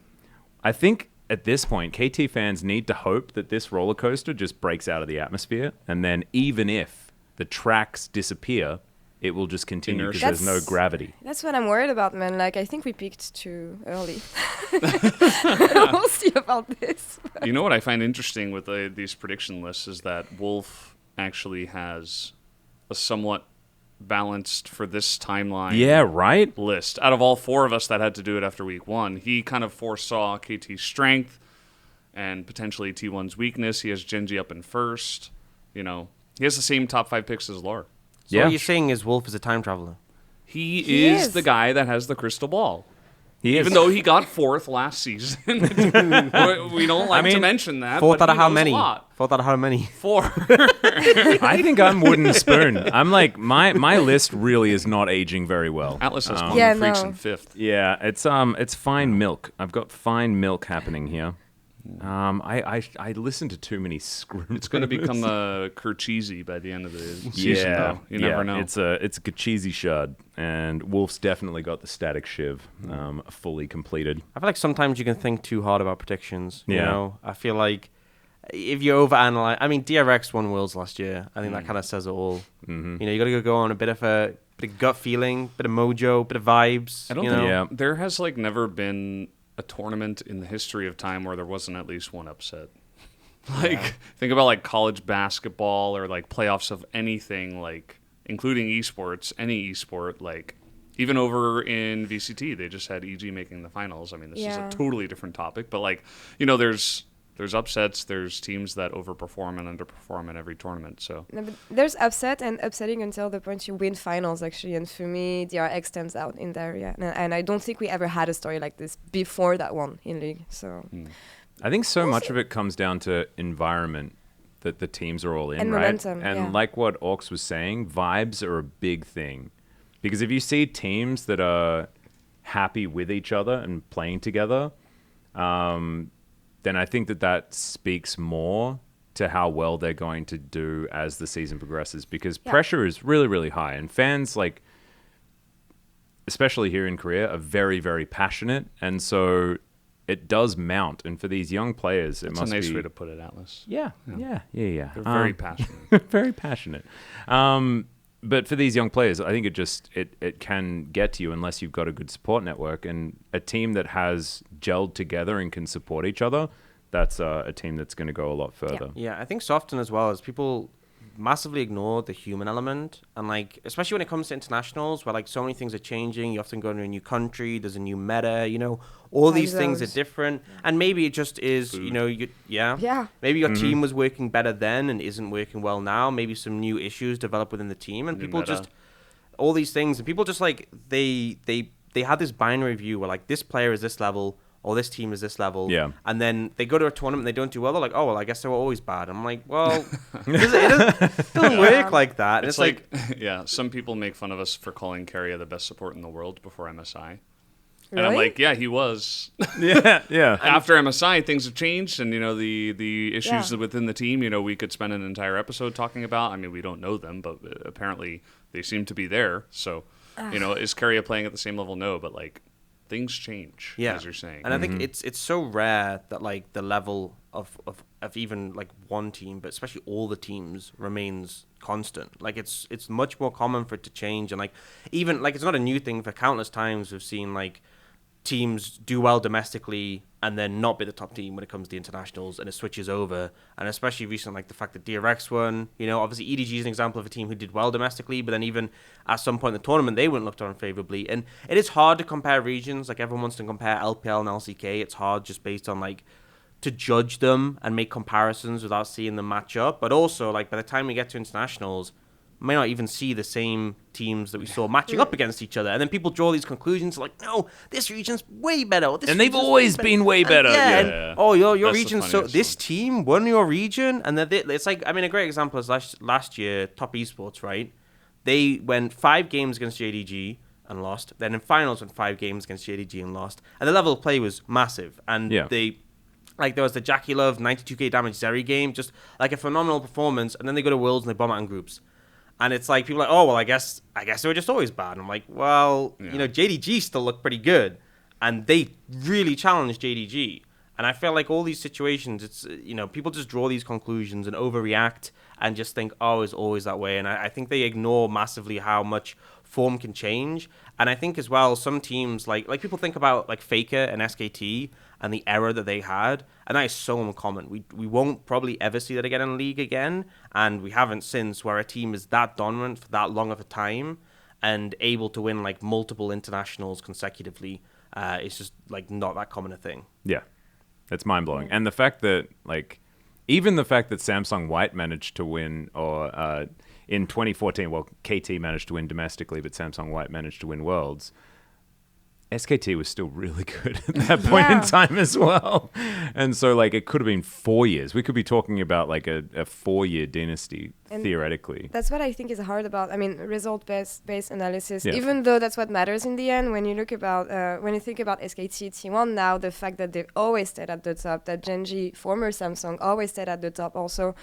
I think at this point, KT fans need to hope that this roller coaster just breaks out of the atmosphere, and then even if the tracks disappear, it will just continue because there's no gravity. That's what I'm worried about, man. I think we peaked too early. We'll see about this. You know what I find interesting with these prediction lists is that Wolf actually has a somewhat balanced for this timeline list. Out of all 4 of us that had to do it after week 1, he kind of foresaw KT's strength and potentially T1's weakness. He has Genji up in first. He has the same top 5 picks as Laure. So what you're saying is Wolf is a time traveler. He is the guy that has the crystal ball. Even though he got 4th last season. We don't like to mention that. 4th out of how many? 4th out of how many? 4. I think I'm wooden spoon. I'm like, my list really is not aging very well. Atlus has Mountain Freaks in 5th. Yeah, it's fine milk. I've got fine milk happening here. I listen to too many screws. It's going to become a Kercheesy by the end of the season, though. You never know. It's a Kercheesy shard, and Wolf's definitely got the Static Shiv fully completed. I feel like sometimes you can think too hard about predictions. You know, I feel like if you overanalyze, I mean, DRX won Worlds last year. I think that kind of says it all. You know, you got to go on a bit of gut feeling, bit of mojo, bit of vibes. I don't think there has like never been a tournament in the history of time where there wasn't at least one upset. Like, think about like college basketball or like playoffs of anything, like including esports, any esport, like even over in VCT, they just had EG making the finals. I mean, this is a totally different topic, but like, you know, there's upsets, there's teams that overperform and underperform in every tournament. So no, but there's upset and upsetting until the point you win finals, actually. And for me, DRX stands out in there, And I don't think we ever had a story like this before that one in League. So I think so much of it comes down to environment that the teams are all in, and right? momentum, and like what Aux was saying, vibes are a big thing. Because if you see teams that are happy with each other and playing together, then I think that speaks more to how well they're going to do as the season progresses, because pressure is really, really high. And fans, like, especially here in Korea, are very, very passionate. And so it does mount. And for these young players, it That's must be... a nice way to put it, Atlus. Yeah. They're very passionate. Very passionate. But for these young players, I think it can get to you unless you've got a good support network, and a team that has gelled together and can support each other. That's a team that's going to go a lot further. Yeah, I think so often as well as people massively ignore the human element, and like especially when it comes to internationals, where like so many things are changing. You often go to a new country, there's a new meta, you know, all these things are different, and maybe it just is, you know, maybe your team was working better then and isn't working well now. Maybe some new issues develop within the team, and people just all these things, and people just like they had this binary view where like this player is this level, or this team is this level. Yeah. And then they go to a tournament and they don't do well. They're like, oh, well, I guess they were always bad. I'm like, well, it doesn't work like that. It's like, some people make fun of us for calling Keria the best support in the world before MSI. And I'm like, yeah, he was. Yeah. After MSI, things have changed, and, you know, the issues within the team, you know, we could spend an entire episode talking about. I mean, we don't know them, but apparently they seem to be there. So, you know, is Keria playing at the same level? No, but, like, things change, as you're saying. And I think it's so rare that like the level of even like one team, but especially all the teams, remains constant. Like it's much more common for it to change, and like even like it's not a new thing. For countless times we've seen like teams do well domestically and then not be the top team when it comes to the internationals, and it switches over. And especially recently, like the fact that DRX won, you know, obviously EDG is an example of a team who did well domestically, but then even at some point in the tournament, they weren't looked on favorably. And it is hard to compare regions. Like everyone wants to compare LPL and LCK. It's hard just based on like to judge them and make comparisons without seeing them match up. But also, like by the time we get to internationals, may not even see the same teams that we saw matching up against each other. And then people draw these conclusions like, no, this region's way better. And they've always been way better. And, oh, your region's so... This team won your region? And then it's like, I mean, a great example is last year, Top Esports, right? They went 5 games against JDG and lost. Then in finals went 5 games against JDG and lost. And the level of play was massive. And they... Like, there was the Jackie Love 92k damage Zeri game, just like a phenomenal performance. And then they go to Worlds and they bomb out in groups. And it's like, people are like, oh, well, I guess they were just always bad. And I'm like, well, you know, JDG still looked pretty good. And they really challenged JDG. And I feel like all these situations, it's, you know, people just draw these conclusions and overreact and just think, oh, it's always that way. And I think they ignore massively how much form can change. And I think as well, some teams, like people think about like Faker and SKT and the era that they had, and that is so uncommon. We won't probably ever see that again in League again, and we haven't since, where a team is that dominant for that long of a time and able to win like multiple internationals consecutively. It's just like not that common a thing. Yeah, it's mind-blowing. And the fact that like even the fact that Samsung White managed to win, or in 2014, well, KT managed to win domestically, but Samsung White managed to win Worlds. SKT was still really good at that point in time as well. And so, like, it could have been 4 years. We could be talking about, like, a 4-year dynasty, and theoretically. That's what I think is hard about, result-based analysis, even though that's what matters in the end. When you look about, when you think about SKT T1 now, the fact that they've always stayed at the top, that Genji, former Samsung, always stayed at the top also.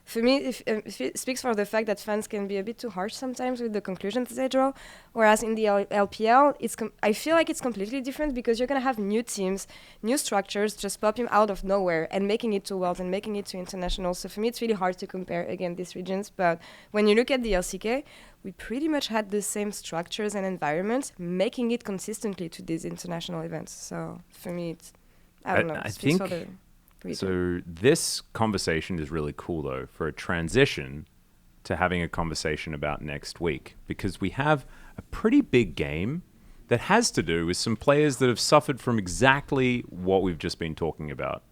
For me, if it speaks for the fact that fans can be a bit too harsh sometimes with the conclusions they draw, whereas in the LPL, I feel like it's completely different because you're going to have new teams, new structures just popping out of nowhere and making it to Worlds and making it to International. So for me, it's really hard to compare, again, these regions. But when you look at the LCK, we pretty much had the same structures and environments, making it consistently to these international events. So for me, it's, I don't know, it speaks for the... So this conversation is really cool, though, for a transition to having a conversation about next week, because we have a pretty big game that has to do with some players that have suffered from exactly what we've just been talking about,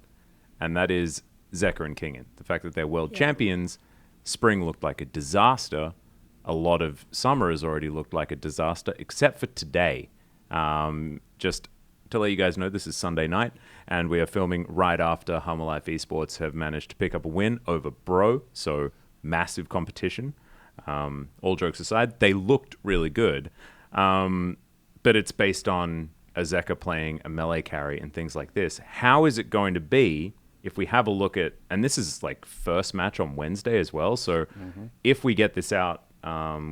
and that is Zeka and Kingen. The fact that they're world champions, spring looked like a disaster. A lot of summer has already looked like a disaster, except for today. Just to let you guys know, this is Sunday night, and we are filming right after Humble Life Esports have managed to pick up a win over Bro, so massive competition. All jokes aside, they looked really good, but it's based on a Zeka playing a melee carry and things like this. How is it going to be if we have a look at, and this is like first match on Wednesday as well, so if we get this out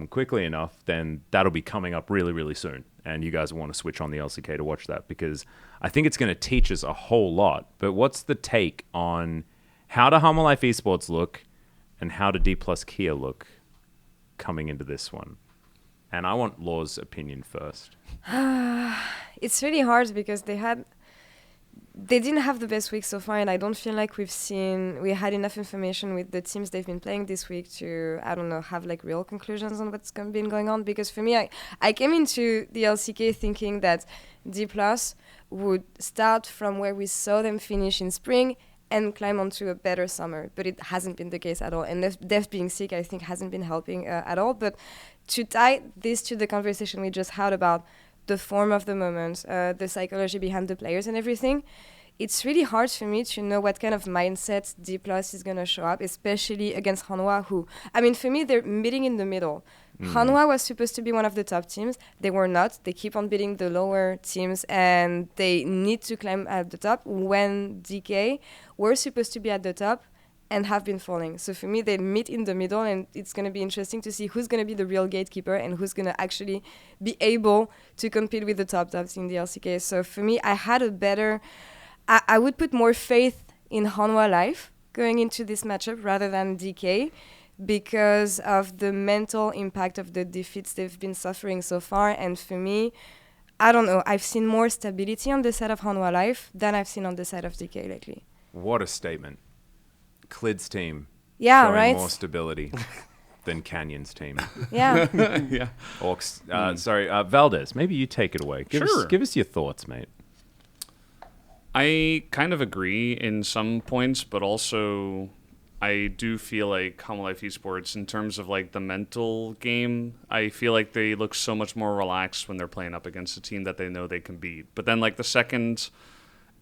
quickly enough, then that'll be coming up really, really soon. And you guys want to switch on the LCK to watch that, because I think it's going to teach us a whole lot. But what's the take on how do Humble Life Esports look and how do D plus Kia look coming into this one? And I want Laure's opinion first. It's really hard because they didn't have the best week so far, and I don't feel like we had enough information with the teams they've been playing this week to, I don't know, have like real conclusions on what's been going on. Because for me, I came into the LCK thinking that D+ would start from where we saw them finish in spring and climb onto a better summer, but it hasn't been the case at all. And Def being sick, I think, hasn't been helping at all. But to tie this to the conversation we just had about the form of the moment, the psychology behind the players and everything, it's really hard for me to know what kind of mindset D+ is going to show up, especially against Hanwha, who, I mean, for me, they're meeting in the middle. Hanwha was supposed to be one of the top teams. They were not. They keep on beating the lower teams, and they need to climb at the top when DK were supposed to be at the top and have been falling. So for me, they meet in the middle, and it's going to be interesting to see who's going to be the real gatekeeper and who's going to actually be able to compete with the top tops in the LCK. So for me, I would put more faith in Hanwha Life going into this matchup rather than DK, because of the mental impact of the defeats they've been suffering so far. And for me, I don't know, I've seen more stability on the side of Hanwha Life than I've seen on the side of DK lately. What a statement. Clid's team showing right? more stability than Canyon's team. Yeah. Yeah. Valdes, maybe you take it away. Give us your thoughts, mate. I kind of agree in some points, but also I do feel like Humble Life Esports, in terms of like the mental game, I feel like they look so much more relaxed when they're playing up against a team that they know they can beat. But then like the second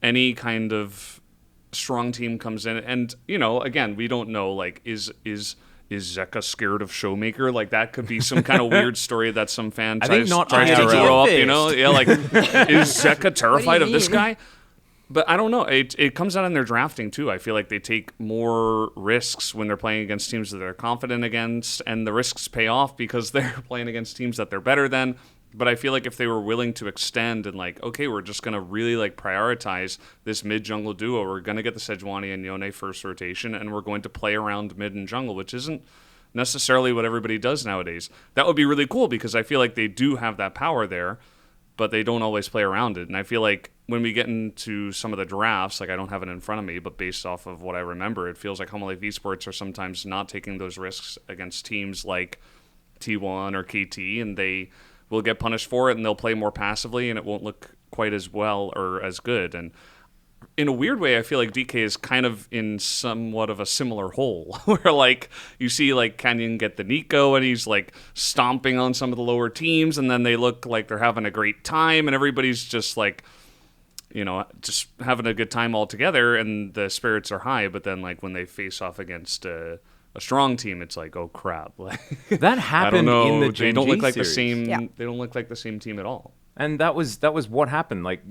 any kind of strong team comes in, and you know, again, we don't know, like is Zeka scared of Showmaker? Like that could be some kind of weird story that some fan tries to grow up, you know? Yeah, like is Zeka terrified of this guy? But I don't know. It comes out in their drafting too. I feel like they take more risks when they're playing against teams that they're confident against, and the risks pay off because they're playing against teams that they're better than. But I feel like if they were willing to extend and like, okay, we're just gonna really like prioritize this mid jungle duo. We're gonna get the Sejuani and Yone first rotation, and we're going to play around mid and jungle, which isn't necessarily what everybody does nowadays. That would be really cool because I feel like they do have that power there, but they don't always play around it. And I feel like when we get into some of the drafts, like I don't have it in front of me, but based off of what I remember, it feels like Humble Life Esports are sometimes not taking those risks against teams like T1 or KT, and they will get punished for it, and they'll play more passively, and it won't look quite as well or as good. And in a weird way, I feel like DK is kind of in somewhat of a similar hole where like you see like Canyon get the Nico and he's like stomping on some of the lower teams and then they look like they're having a great time and everybody's just like, you know, just having a good time all together and the spirits are high. But then like when they face off against a strong team, it's like, oh crap. Like, that happened in the Gen They don't G look like series. the same. Yeah. They don't look like the same team at all. And that was what happened. Like,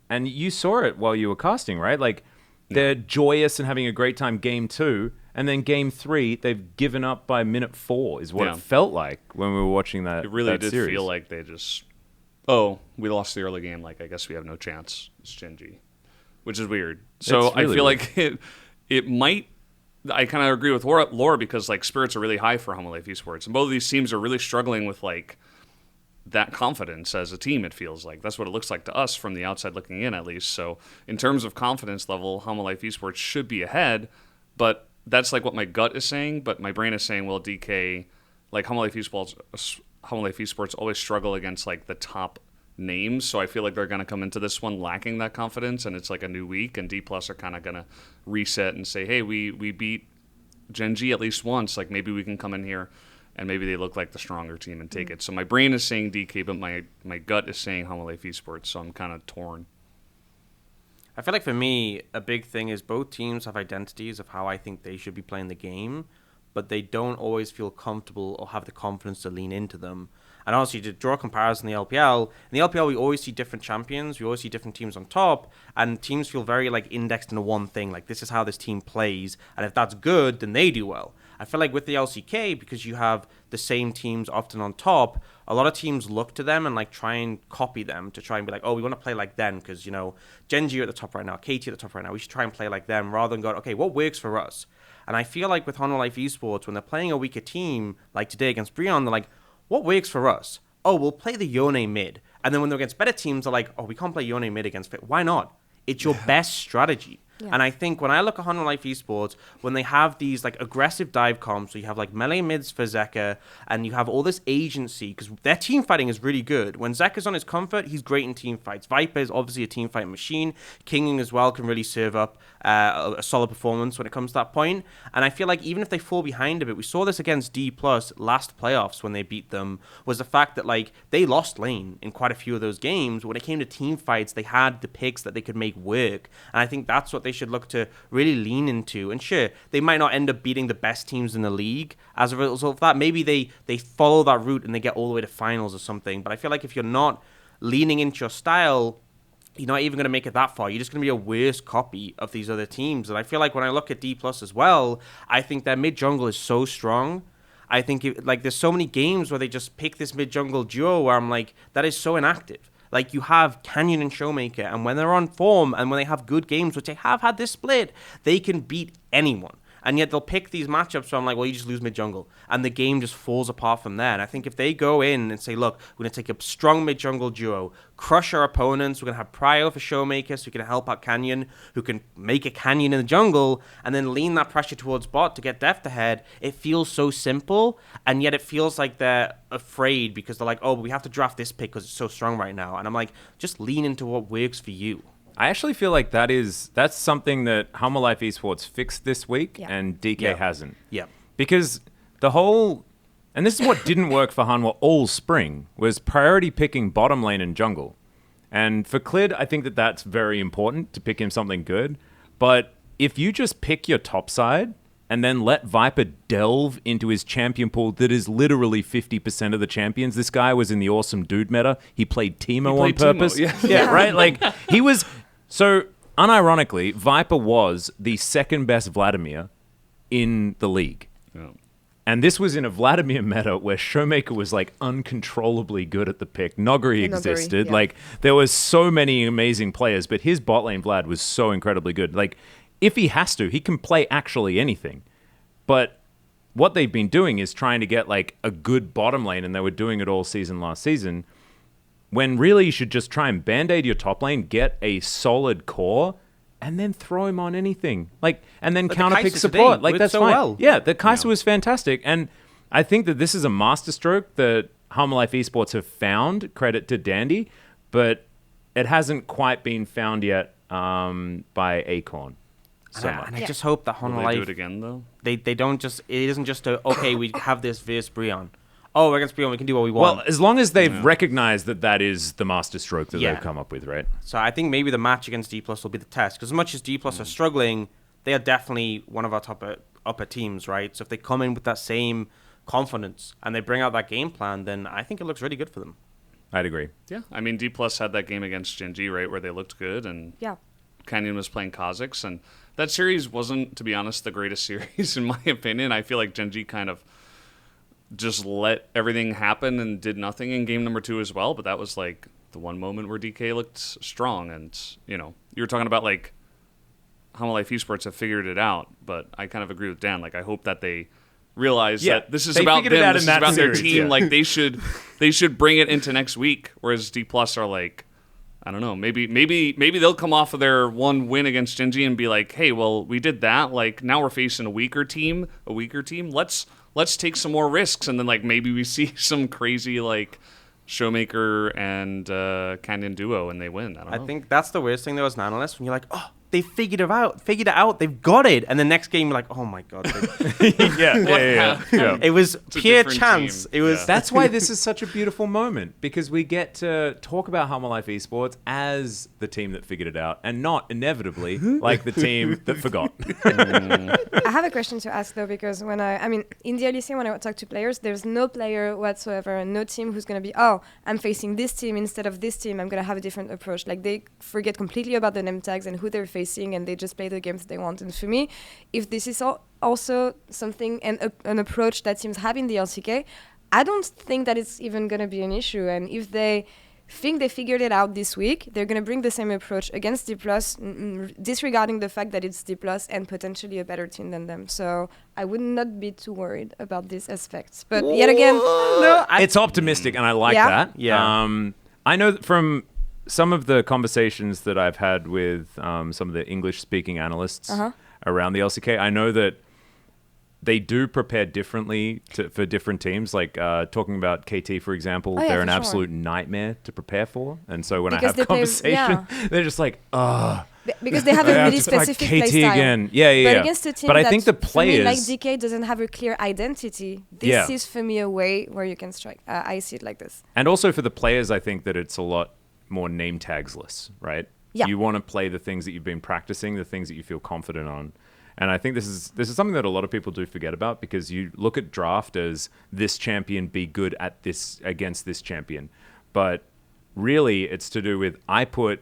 and you saw it while you were casting, right? Like, they're joyous and having a great time game 2, and then game 3, they've given up by minute 4, is what it felt like when we were watching that. It really did series. feel like they just, we lost the early game. Like, I guess we have no chance. It's Gen G, which is weird. So It's really I feel weird. like it might. I kind of agree with Laura because like spirits are really high for Humble Life Esports, and both of these teams are really struggling with like that confidence as a team. It feels like that's what it looks like to us from the outside looking in, at least. So in terms of confidence level, Humble Life Esports should be ahead, but that's like what my gut is saying. But my brain is saying, well, DK, like Humble Life Esports always struggle against like the top names, so I feel like they're going to come into this one lacking that confidence, and it's like a new week, and D+ are kind of going to reset and say, hey, we beat Gen G at least once, like maybe we can come in here and maybe they look like the stronger team and take it. So my brain is saying DK, but my gut is saying Humble Life Esports, so I'm kind of torn. I feel like for me, a big thing is both teams have identities of how I think they should be playing the game, but they don't always feel comfortable or have the confidence to lean into them. And honestly, to draw a comparison in the LPL, we always see different champions, we always see different teams on top, and teams feel very like indexed into one thing, like this is how this team plays, and if that's good, then they do well. I feel like with the LCK, because you have the same teams often on top, a lot of teams look to them and like try and copy them to try and be like, oh, we want to play like them because, you know, Gen G are at the top right now, KT at the top right now, we should try and play like them rather than go, okay, what works for us? And I feel like with Honor Life Esports, when they're playing a weaker team, like today against Breon, they're like, what works for us? Oh, we'll play the Yone mid. And then when they're against better teams, they're like, oh, we can't play Yone mid against Fit. Why not? It's your best strategy. Yeah. And I think when I look at Honor Life Esports, when they have these like aggressive dive comps, so you have like melee mids for Zeka, and you have all this agency, because their team fighting is really good. When Zeka's on his comfort, he's great in team fights. Viper is obviously a team fight machine. Kinging as well can really serve up a solid performance when it comes to that point. And I feel like even if they fall behind a bit, we saw this against D+ last playoffs when they beat them, was the fact that like they lost lane in quite a few of those games. But when it came to team fights, they had the picks that they could make work. And I think that's what they should look to really lean into. And sure, they might not end up beating the best teams in the league as a result of that. Maybe they follow that route and they get all the way to finals or something. But I feel like if you're not leaning into your style, you're not even going to make it that far. You're just going to be a worse copy of these other teams. And I feel like when I look at D+ as well, I think their mid jungle is so strong. I think there's so many games where they just pick this mid jungle duo where I'm like, that is so inactive. Like, you have Canyon and Showmaker, and when they're on form and when they have good games, which they have had this split, they can beat anyone. And yet they'll pick these matchups where I'm like, well, you just lose mid-jungle. And the game just falls apart from there. And I think if they go in and say, look, we're going to take a strong mid-jungle duo, crush our opponents, we're going to have Prio for Showmaker so we can help out Canyon, who can make a Canyon in the jungle, and then lean that pressure towards bot to get deft ahead, it feels so simple, and yet it feels like they're afraid because they're like, oh, but we have to draft this pick because it's so strong right now. And I'm like, just lean into what works for you. I actually feel like that's something that Humble Life Esports fixed this week, and DK hasn't. Yeah. Because the whole, and this is what didn't work for Hanwha all spring, was priority picking bottom lane and jungle. And for Clid, I think that's very important to pick him something good. But if you just pick your top side and then let Viper delve into his champion pool that is literally 50% of the champions. This guy was in the awesome dude meta. He played Teemo on purpose. Yeah, right? Like, he was... So, unironically, Viper was the second best Vladimir in the league. Yeah. And this was in a Vladimir meta where Showmaker was like uncontrollably good at the pick. Noguri existed. Like, there was so many amazing players, but his bot lane Vlad was so incredibly good. Like, if he has to, he can play actually anything. But what they've been doing is trying to get like a good bottom lane, and they were doing it all season last season. When really you should just try and band-aid your top lane, get a solid core, and then throw him on anything. Like, and then counterpick support. Like, that's so fine. Well. Yeah, the Kai'Sa was fantastic. And I think that this is a masterstroke that Humble Life Esports have found, credit to Dandy, but it hasn't quite been found yet by Acorn. So much. And I just hope that Will Honor they Life do it again though? they don't just it isn't just okay we have this versus Brion. Oh, we're against Brion, we can do what we want. Well, as long as they've recognized that is the master stroke that they've come up with, right? So I think maybe the match against D+ will be the test, because as much as D+ are struggling, they are definitely one of our top upper teams, right? So if they come in with that same confidence and they bring out that game plan, then I think it looks really good for them. I'd agree. Yeah, I mean D+ had that game against Gen G, right, where they looked good, and Canyon was playing Kazakhs, and that series wasn't, to be honest, the greatest series in my opinion. I feel like Gen G kind of just let everything happen and did nothing in game number 2 as well, but that was like the one moment where DK looked strong, and you were talking about like how Life Esports have figured it out, but I kind of agree with Dan. Like I hope that they realize that this is about them, this is about their team. Like they should bring it into next week, whereas D+ are like, I don't know, maybe they'll come off of their one win against Gen G and be like, hey, well, we did that, like now we're facing a weaker team. Let's take some more risks, and then like maybe we see some crazy like Showmaker and Canyon duo and they win. I think that's the worst thing though as an analyst, when you're like, oh, they figured it out, they've got it, and the next game you're like, oh my god. Yeah. It was pure chance. Team. It was. That's why this is such a beautiful moment, because we get to talk about Humble Life Esports as the team that figured it out, and not inevitably like the team that forgot. I have a question to ask though, because when in the LEC, when I talk to players, there's no player whatsoever and no team who's going to be, oh, I'm facing this team instead of this team, I'm going to have a different approach. Like they forget completely about the name tags and who they're facing, and they just play the games they want. And for me, if this is also something and an approach that teams have in the LCK, I don't think that it's even going to be an issue. And if they think they figured it out this week, they're going to bring the same approach against D+, disregarding the fact that it's D+ and potentially a better team than them. So I would not be too worried about these aspects. But yet again, it's optimistic, and I like that. Yeah. I know that from some of the conversations that I've had with some of the English-speaking analysts around the LCK, I know that they do prepare differently for different teams. Like talking about KT, for example, they're an absolute nightmare to prepare for. And so when I have conversation, they're just like, because they have a really specific play style. Again. But against a team I think the players, like DK doesn't have a clear identity, this is for me a way where you can strike. I see it like this. And also for the players, I think that it's a lot more name tagsless, right? Yeah. You want to play the things that you've been practicing, the things that you feel confident on. And I think this is something that a lot of people do forget about, because you look at draft as this champion be good at this against this champion. But really it's to do with, I put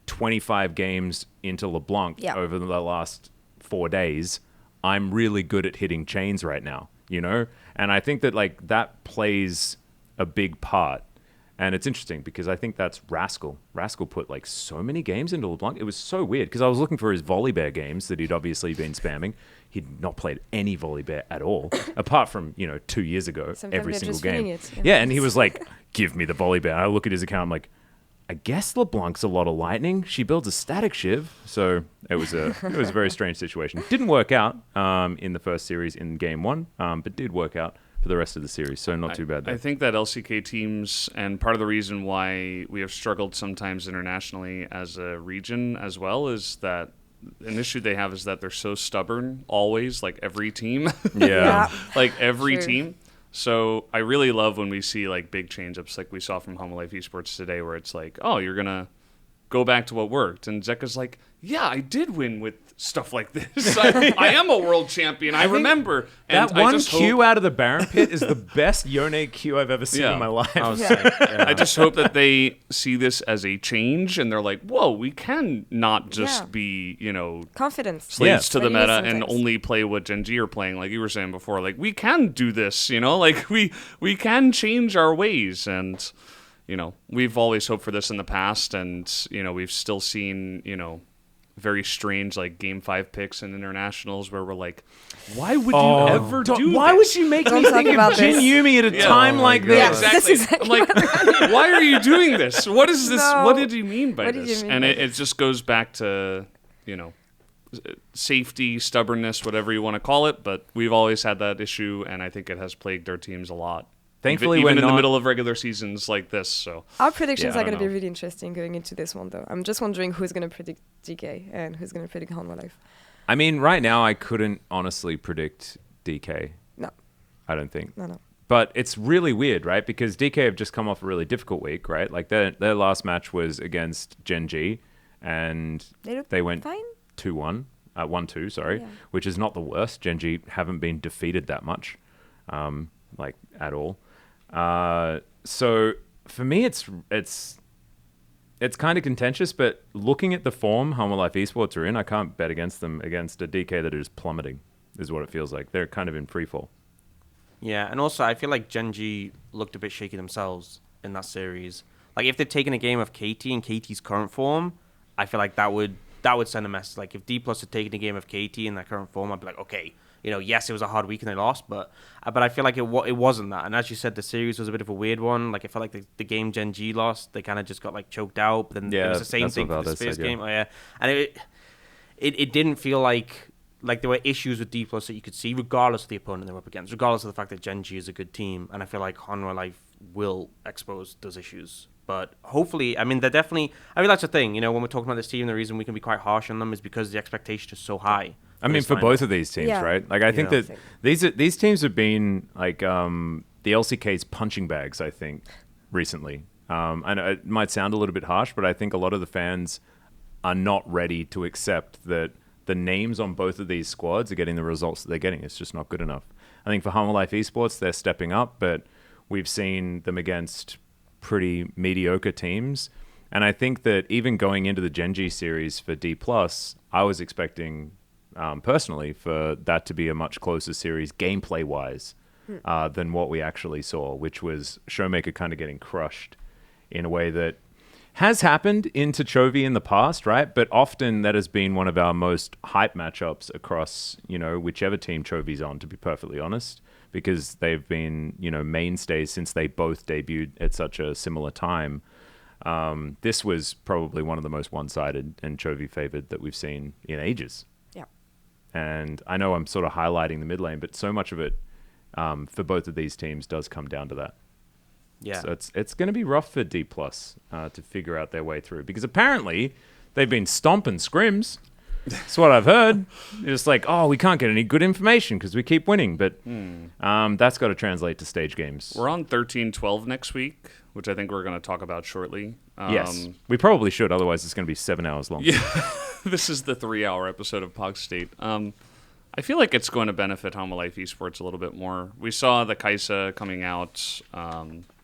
25 games into LeBlanc over the last 4 days. I'm really good at hitting chains right now, And I think that like that plays a big part. And it's interesting because I think that's Rascal. Rascal put like so many games into LeBlanc. It was so weird because I was looking for his Volibear games that he'd obviously been spamming. He'd not played any Volibear at all, apart from, 2 years ago, every single game. Yeah, and he was like, give me the Volibear. I look at his account, I'm like, I guess LeBlanc's a lot of lightning. She builds a static shiv. So it was a very strange situation. Didn't work out in the first series in game 1, but did work out for the rest of the series, so not too bad there. I think that LCK teams, and part of the reason why we have struggled sometimes internationally as a region as well, is that an issue they have is that they're so stubborn always, like every team. Like every team. So I really love when we see like big change-ups like we saw from Humble Life Esports today, where it's like, oh, you're going to go back to what worked. And Zeka's like, yeah, I did win with stuff like this. I am a world champion. I remember. And that one Q out of the Baron Pit is the best Yone Q I've ever seen in my life. I just hope that they see this as a change and they're like, whoa, we can not just be, confidence slaves to the meta and only play what Gen G are playing. Like you were saying before, like we can do this, like we can change our ways. And, we've always hoped for this in the past. And, we've still seen, very strange like game 5 picks in internationals where we're like, why would you ever do this? Why would you make me think of Jin Yumi at a time like this? Yeah, exactly. I'm like, why are you doing this? What is this? What did you mean by this? And it just goes back to, safety, stubbornness, whatever you want to call it. But we've always had that issue, and I think it has plagued our teams a lot. Thankfully, even we're in not the middle of regular seasons like this. So our predictions Yeah, I are going to don't be know. really interesting going into this one, though. I'm just wondering who's going to predict DK and who's going to predict Hanwha Life. I mean, right now, I couldn't honestly predict DK. No, I don't think. no. But it's really weird, right? Because DK have just come off a really difficult week, right? Like their last match was against Gen G, and they went fine. 2-1, 1-2, sorry, Yeah. which is not the worst. Gen G haven't been defeated that much, like at all. So for me, it's kind of contentious. But looking at the form Hanwha Life Esports are in, I can't bet against them against a DK that is plummeting. Is what it feels like. They're kind of in free fall. Yeah, and also I feel like Gen G looked a bit shaky themselves in that series. Like if they'd taken a game of KT in KT's current form, I feel like that would send a message. Like if D Plus had taken a game of KT in their current form, I'd be like, okay, yes, it was a hard week and they lost, but I feel like it wasn't that. And as you said, the series was a bit of a weird one. Like I felt like the game Gen G lost, they kind of just got like choked out. But then it was the same thing for the Spheres game. Oh yeah, and it didn't feel like there were issues with D Plus that you could see, regardless of the opponent they were up against, regardless of the fact that Gen G is a good team. And I feel like Hanwha Life will expose those issues. But hopefully, I mean, they're definitely. I mean, that's the thing. When we're talking about this team, the reason we can be quite harsh on them is because the expectation is so high. I mean, for both of these teams, Yeah. right? Like, I think that these teams have been like the LCK's punching bags. I think recently. I know it might sound a little bit harsh, but I think a lot of the fans are not ready to accept that the names on both of these squads are getting the results that they're getting. It's just not good enough. I think for Hanwha Life Esports, they're stepping up, but we've seen them against pretty mediocre teams. And I think that even going into the Gen G series for D+, I was expecting, personally, for that to be a much closer series gameplay-wise than what we actually saw, which was Showmaker kind of getting crushed in a way that has happened into Chovy in the past, right? But often that has been one of our most hype matchups across, whichever team Chovy's on, to be perfectly honest, because they've been, mainstays since they both debuted at such a similar time. This was probably one of the most one-sided and Chovy favored that we've seen in ages. Yeah. And I know I'm sort of highlighting the mid lane, but so much of it for both of these teams does come down to that. Yeah. So it's going to be rough for D+ to figure out their way through, because apparently they've been stomping scrims. That's what I've heard. It's like, we can't get any good information because we keep winning. But that's got to translate to stage games. we're on 13-12 next week, which I think we're going to talk about shortly. Yes, we probably should. Otherwise, it's going to be 7 hours long. Yeah, this is the 3-hour episode of PogState. I feel like it's going to benefit Hanwha Life Esports a little bit more. We saw the Kaisa coming out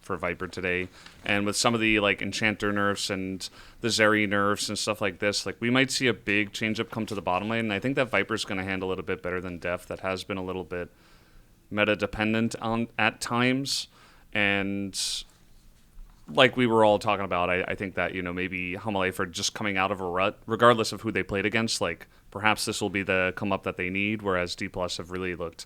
for Viper today, and with some of the Enchanter nerfs and the Zeri nerfs and stuff like this, we might see a big change-up come to the bottom lane, and I think that Viper's going to handle it a bit better than Def. That has been a little bit meta-dependent at times, and like we were all talking about, I think that, maybe Hanwha Life are just coming out of a rut, regardless of who they played against. Perhaps this will be the come-up that they need, whereas D+ have really looked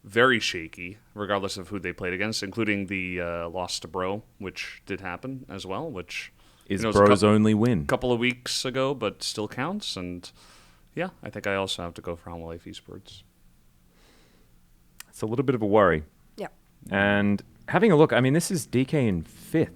very shaky, regardless of who they played against, including the loss to Bro, which did happen as well, which Is was Bro's only win. a couple of weeks ago, but still counts. And yeah, I think I also have to go for Hanwha Life Esports. It's a little bit of a worry. Yeah. And having a look, I mean, this is DK in 5th.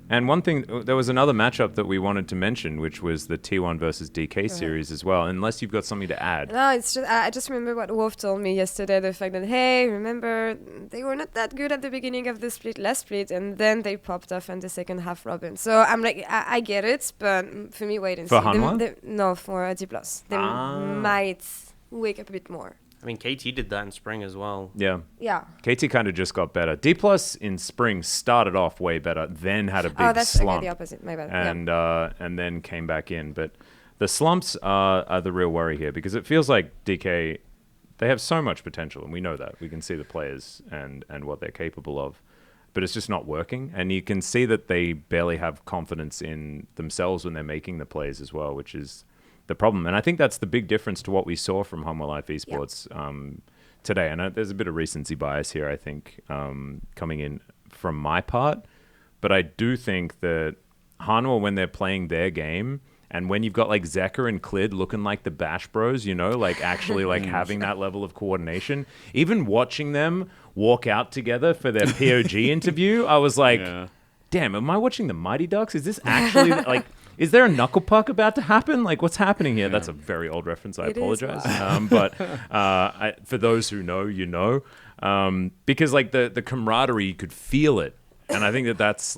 And one thing, there was another matchup that we wanted to mention, which was the T1 versus DK series as well, unless you've got something to add. No, it's just I just remember what Wolf told me yesterday, the fact that, hey, remember, they were not that good at the beginning of the last split, and then they popped off in the second half Robin. So I'm like, I get it, but for me, wait and see. For Hanwha? No, for D+. They might wake up a bit more. I mean, KT did that in spring as well. Yeah. Yeah. KT kind of just got better. D+ in spring started off way better, then had a big that's slump. okay, the opposite. My bad. And then came back in. But the slumps are the real worry here, because it feels like DK, they have so much potential, and we know that. We can see the players and what they're capable of. But it's just not working. And you can see that they barely have confidence in themselves when they're making the plays as well, which is the problem. And I think that's the big difference to what we saw from Hanwha Life Esports today. And there's a bit of recency bias here, I think, coming in from my part. But I do think that Hanwha, when they're playing their game, And when you've got like Zeka and Clid looking like the Bash Bros, like actually like having that level of coordination, even watching them walk out together for their POG interview, I was like, damn, am I watching the Mighty Ducks? Is this actually like, is there a knuckle puck about to happen? Like, what's happening here? That's a very old reference. I apologize. But for those who know, because like the camaraderie, you could feel it. And I think that's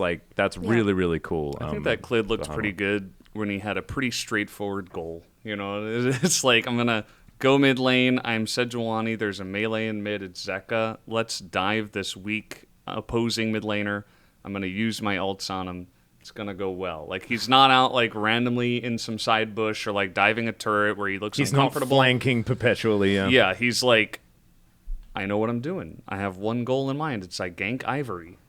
really, really cool. I think that Clid looked pretty good when he had a pretty straightforward goal. It's like, I'm going to go mid lane. I'm Sejuani. There's a melee in mid. It's Zeka. Let's dive this weak opposing mid laner. I'm going to use my ults on him. It's going to go well. Like, he's not out, like, randomly in some side bush or, like, diving a turret where he looks uncomfortable. He's not flanking perpetually, Yeah, he's like, I know what I'm doing. I have one goal in mind. It's, like, gank Ivory.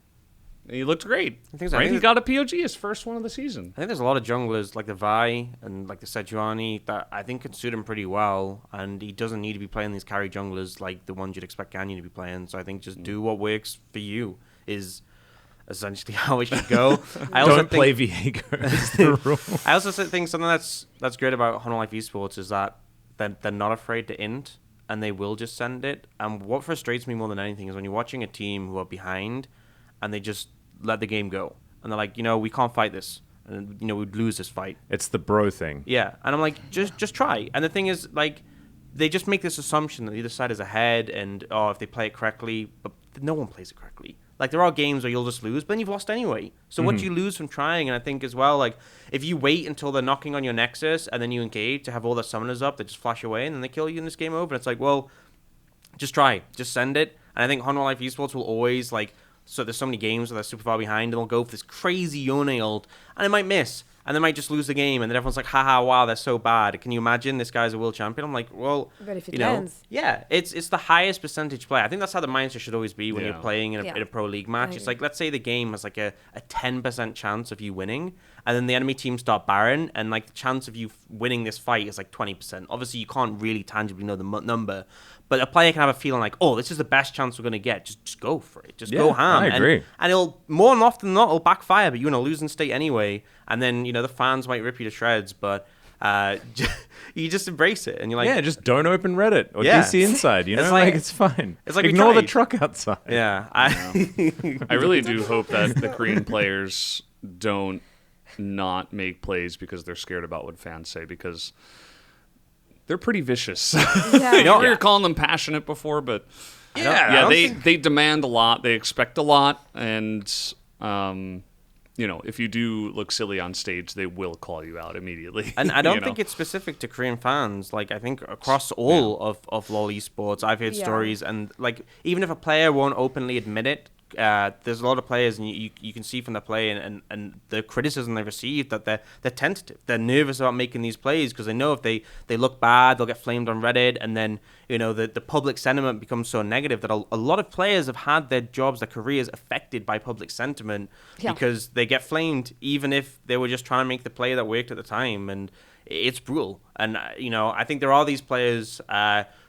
He looked great. He got a POG, his first one of the season. I think there's a lot of junglers like the Vi and like the Sejuani that I think can suit him pretty well, and he doesn't need to be playing these carry junglers like the ones you'd expect Ganyan to be playing. So I think just do what works for you is essentially how it should go. Don't play Viego is the rule. I also think something that's great about Honor Life Esports is that they're not afraid to int, and they will just send it. And what frustrates me more than anything is when you're watching a team who are behind and they just let the game go. And they're like, we can't fight this. And, we'd lose this fight. It's the bro thing. Yeah. And I'm like, just try. And the thing is, like, they just make this assumption that the other side is ahead and, if they play it correctly, but no one plays it correctly. Like, there are games where you'll just lose, but then you've lost anyway. So what do you lose from trying? And I think as well, like, if you wait until they're knocking on your Nexus and then you engage to have all their summoners up, they just flash away and then they kill you in this game over. And it's like, well, just try. Just send it. And I think Honor Life Esports will always, like, so there's so many games where they're super far behind and they'll go for this crazy Yone ult and it might miss. And they might just lose the game, and then everyone's like, haha, wow, they're so bad. Can you imagine this guy's a world champion? I'm like, well, but if it lands. Yeah, it's the highest percentage play. I think that's how the mindset should always be when you're playing in a pro league match. It's like, let's say the game has like a 10% chance of you winning, and then the enemy team start Baron, and like the chance of you winning this fight is like 20%. Obviously, you can't really tangibly know the number, but a player can have a feeling like, oh, this is the best chance we're going to get. Just go for it. Just go ham. I agree. And it'll, more than often than not, it'll backfire, but you're in a losing state anyway. And then, the fans might rip you to shreds, but you just embrace it. And you're like... Yeah, just don't open Reddit or DC Inside, It's it's fine. It's like ignore the truck outside. Yeah. I really do hope that the Korean players don't not make plays because they're scared about what fans say, because they're pretty vicious. Yeah. We were calling them passionate before, but they demand a lot. They expect a lot, and if you do look silly on stage, they will call you out immediately. And I don't think it's specific to Korean fans. Like, I think across all of LoL esports, I've heard stories, and like, even if a player won't openly admit it, there's a lot of players, and you can see from their play and the criticism they received that they're tentative. They're nervous about making these plays because they know if they look bad, they'll get flamed on Reddit, and then the public sentiment becomes so negative that a lot of players have had their jobs, their careers affected by public sentiment because they get flamed even if they were just trying to make the play that worked at the time, and it's brutal. And I think there are these players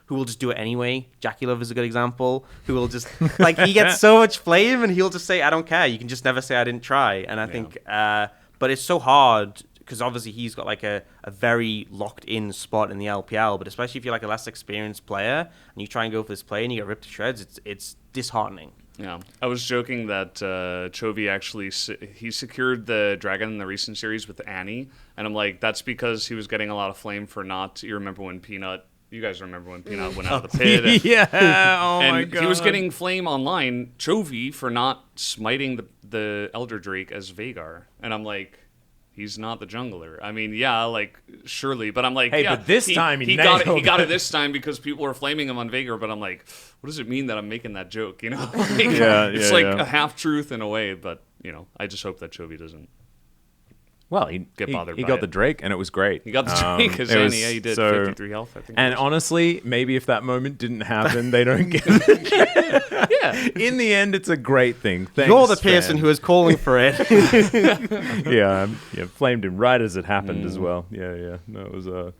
who will just do it anyway. Jackie Love is a good example, who will just, like, he gets so much flame and he'll just say, I don't care. You can just never say I didn't try. And I think, but it's so hard because obviously he's got like a very locked in spot in the LPL, but especially if you're like a less experienced player and you try and go for this play and you get ripped to shreds, it's disheartening. Yeah, I was joking that Chovy actually he secured the dragon in the recent series with Annie, and I'm like, that's because he was getting a lot of flame for not. You remember when Peanut? You guys remember when Peanut went out of the pit? My God. He was getting flame online, Chovy, for not smiting the Elder Drake as Veigar, and I'm like, he's not the jungler. I mean, surely, but I'm like, hey, but this time he got it this time because people were flaming him on Veigar. But I'm like, what does it mean that I'm making that joke? It's like a half truth in a way. But I just hope that Chovy doesn't. Well, he got the Drake, and it was great. He got the Drake, because he did 53 health, I think. And honestly, maybe if that moment didn't happen, they don't get it. Yeah. In the end, it's a great thing. Thanks, you're the person who is calling for it. Flamed him right as it happened as well. Yeah. No, it was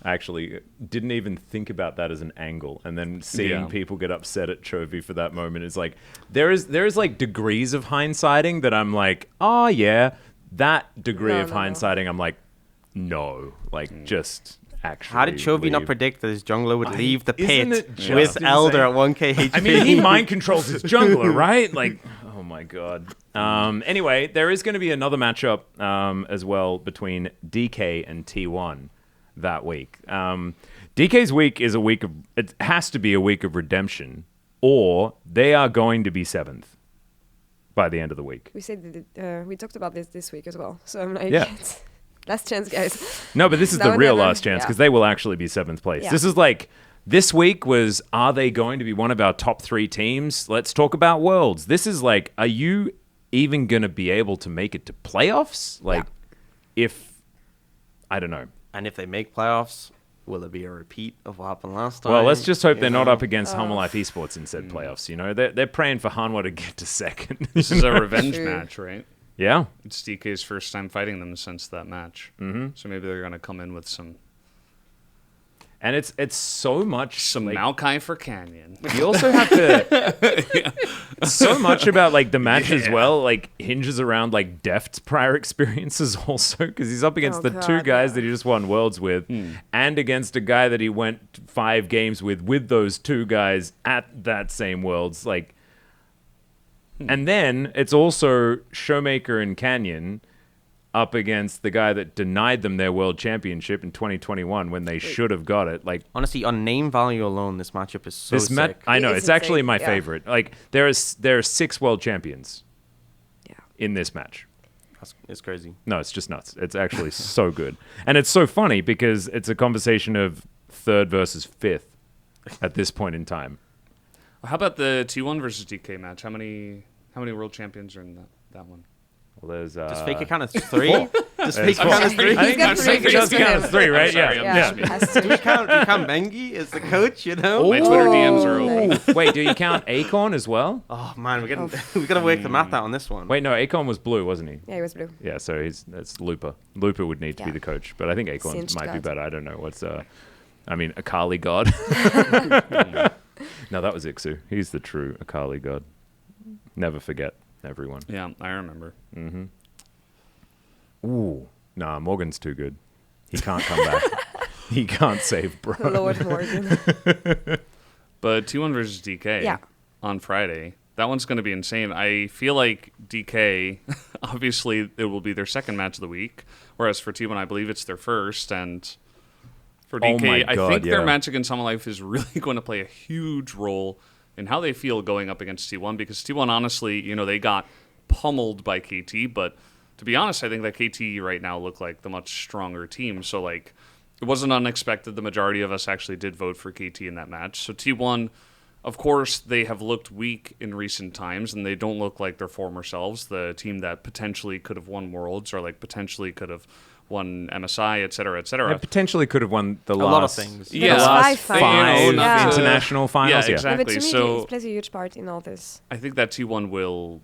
actually didn't even think about that as an angle, and then seeing people get upset at Chovy for that moment is like there is like degrees of hindsighting that I'm like, oh yeah. That degree of hindsighting, I'm like, no, like just actually. How did Chovy not leave. predict that his jungler would leave the Isn't pit it just with Elder insane? at 1k HP? I mean, he mind controls his jungler, right? Like, oh my god. Anyway, there is going to be another matchup as well between DK and T1 that week. DK's week is a week of, it has to be a week of redemption, or they are going to be 7th by the end of the week. We said that, we talked about this week as well. So I'm like, Yeah. last chance, guys. No, but this is Now the or real never. last chance Yeah. because they will actually be 7th place. Yeah. This is like, this week was, are they going to be one of our top 3 teams? Let's talk about Worlds. This is like, are you even going to be able to make it to playoffs? Like, if, I don't know. And if they make playoffs, will it be a repeat of what happened last time? Well, let's just hope they're You not know? up against Home Life Esports in said playoffs. You know, they're praying for Hanwha to get to 2nd. This is a revenge True. match, right? Yeah. It's DK's first time fighting them since that match. Mm-hmm. So maybe they're going to come in with some And it's so much like, Maokai for Canyon. you also have to so much about like the match as well like hinges around like Deft's prior experiences also because he's up against Oh, the God, 2 guys yeah. that he just won Worlds with and against a guy that he went 5 games with those 2 guys at that same Worlds like and then it's also Showmaker and Canyon up against the guy that denied them their world championship in 2021 when they should have got it. Like Honestly, on name value alone, this matchup is so this sick. I know It is it's actually insane, my yeah. favorite. Like there are 6 world champions Yeah. in this match. It's crazy. No, it's just nuts. It's actually so good. And it's so funny because it's a conversation of 3rd versus 5th at this point in time. How about the T1 versus DK match? How many world champions are in that one? Well, there's Does Faker count as 3? Does Faker four. count as 3? I think got three it does for count him. as 3, right? Sorry, Yeah. I'm Yeah. has to. Do you count Bengi as the coach, you know? My Twitter DMs are open. Wait, do you count Acorn as well? Oh, man, we got to work the math out on this one. Wait, no, Acorn was blue, wasn't he? Yeah, he was blue. Yeah, so that's Looper. Looper would need to be Yeah. the coach, but I think Acorn Singed might be God. better. I don't know what's Akali God. No, that was Ixu. He's the true Akali God. Never forget, everyone. Yeah, I remember. Ooh, nah, Morgan's too good. He can't come back. He can't save, bro. Lord Morgan. But T1 versus DK Yeah. on Friday, that one's going to be insane. I feel like DK, obviously, it will be their 2nd match of the week, whereas for T1, I believe it's their 1st. And for Oh DK, my I God, think their yeah. match against Home Life is really going to play a huge role in how they feel going up against T1, because T1, honestly, they got pummeled by KT, but to be honest, I think that KT right now look like the much stronger team. So, like, it wasn't unexpected. The majority of us actually did vote for KT in that match. So T1, of course, they have looked weak in recent times, and they don't look like their former selves, the team that potentially could have won Worlds or, like, potentially could have won MSI, et cetera, et cetera. They potentially could have won the lot of last things. But Yeah. it's the last 5 5 Yeah. international finals. Yeah, Yeah, exactly. No, but to me, So- it plays a huge part in all this. I think that T1 will...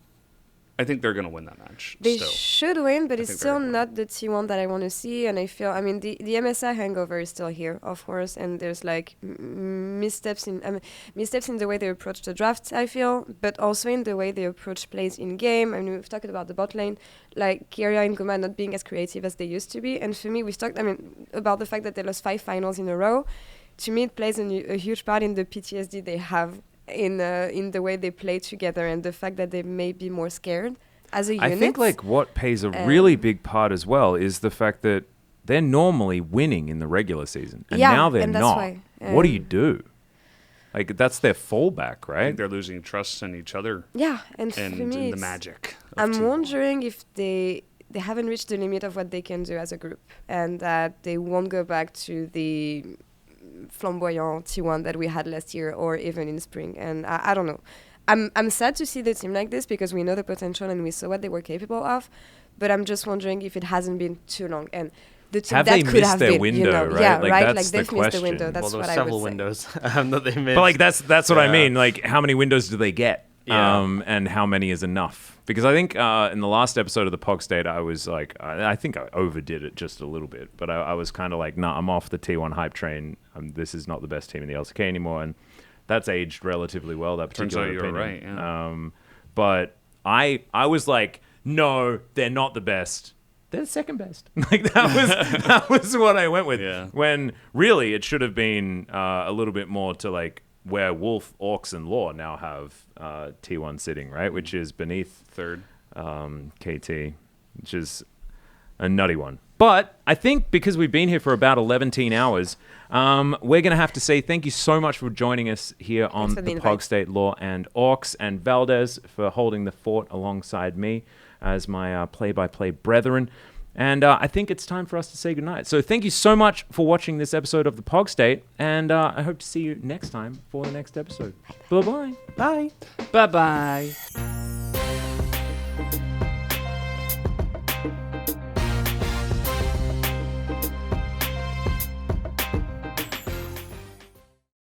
I think they're going to win that match. They still. should win, but it's think still they're gonna not the T1 that I want to see. And I feel, the MSI hangover is still here, of course. And there's like missteps in the way they approach the drafts, I feel, but also in the way they approach plays in game. I mean, we've talked about the bot lane, like Kyria and Guma not being as creative as they used to be. And for me, we've talked, about the fact that they lost 5 finals in a row. To me, it plays a huge part in the PTSD they have in the way they play together and the fact that they may be more scared as a unit. I think like what plays a really big part as well is the fact that they're normally winning in the regular season, and Yeah, now they're and that's not. why, What do you do? Like that's their fallback, I right? think they're losing trust in each other Yeah, and and for me, in the magic. of I'm T1. wondering if they haven't reached the limit of what they can do as a group, and that they won't go back to the flamboyant T1 that we had last year or even in spring. And I don't know. I'm sad to see the team like this because we know the potential and we saw what they were capable of, but I'm just wondering if it hasn't been too long. And the team Have that they could missed have their been, window, right? Yeah, Like, right. that's Like the they've missed the window. question. That's Well, there what were I several would windows that they missed. But like that's what I Yeah. mean. Like how many windows do they get? Yeah. And how many is enough? Because I think in the last episode of the PogState, I was like, I think I overdid it just a little bit, but I was kind of like, nah, I'm off the T1 hype train. This is not the best team in the LCK anymore, and that's aged relatively well. That Turns particular out you're opinion. right, yeah. But I was like, no, they're not the best. they're second best. Like that was what I went with. Yeah. When really it should have been a little bit more to like where Wolf, Aux, and Laure now have T1 sitting, right? Which is beneath third KT, which is a nutty one. But I think because we've been here for about 11 hours, we're going to have to say thank you so much for joining us here on the PogState, Laure and Aux, and Valdes for holding the fort alongside me as my play-by-play brethren. And I think it's time for us to say goodnight. So thank you so much for watching this episode of the PogState, and I hope to see you next time for the next episode. Bye-bye. Bye. Bye-bye.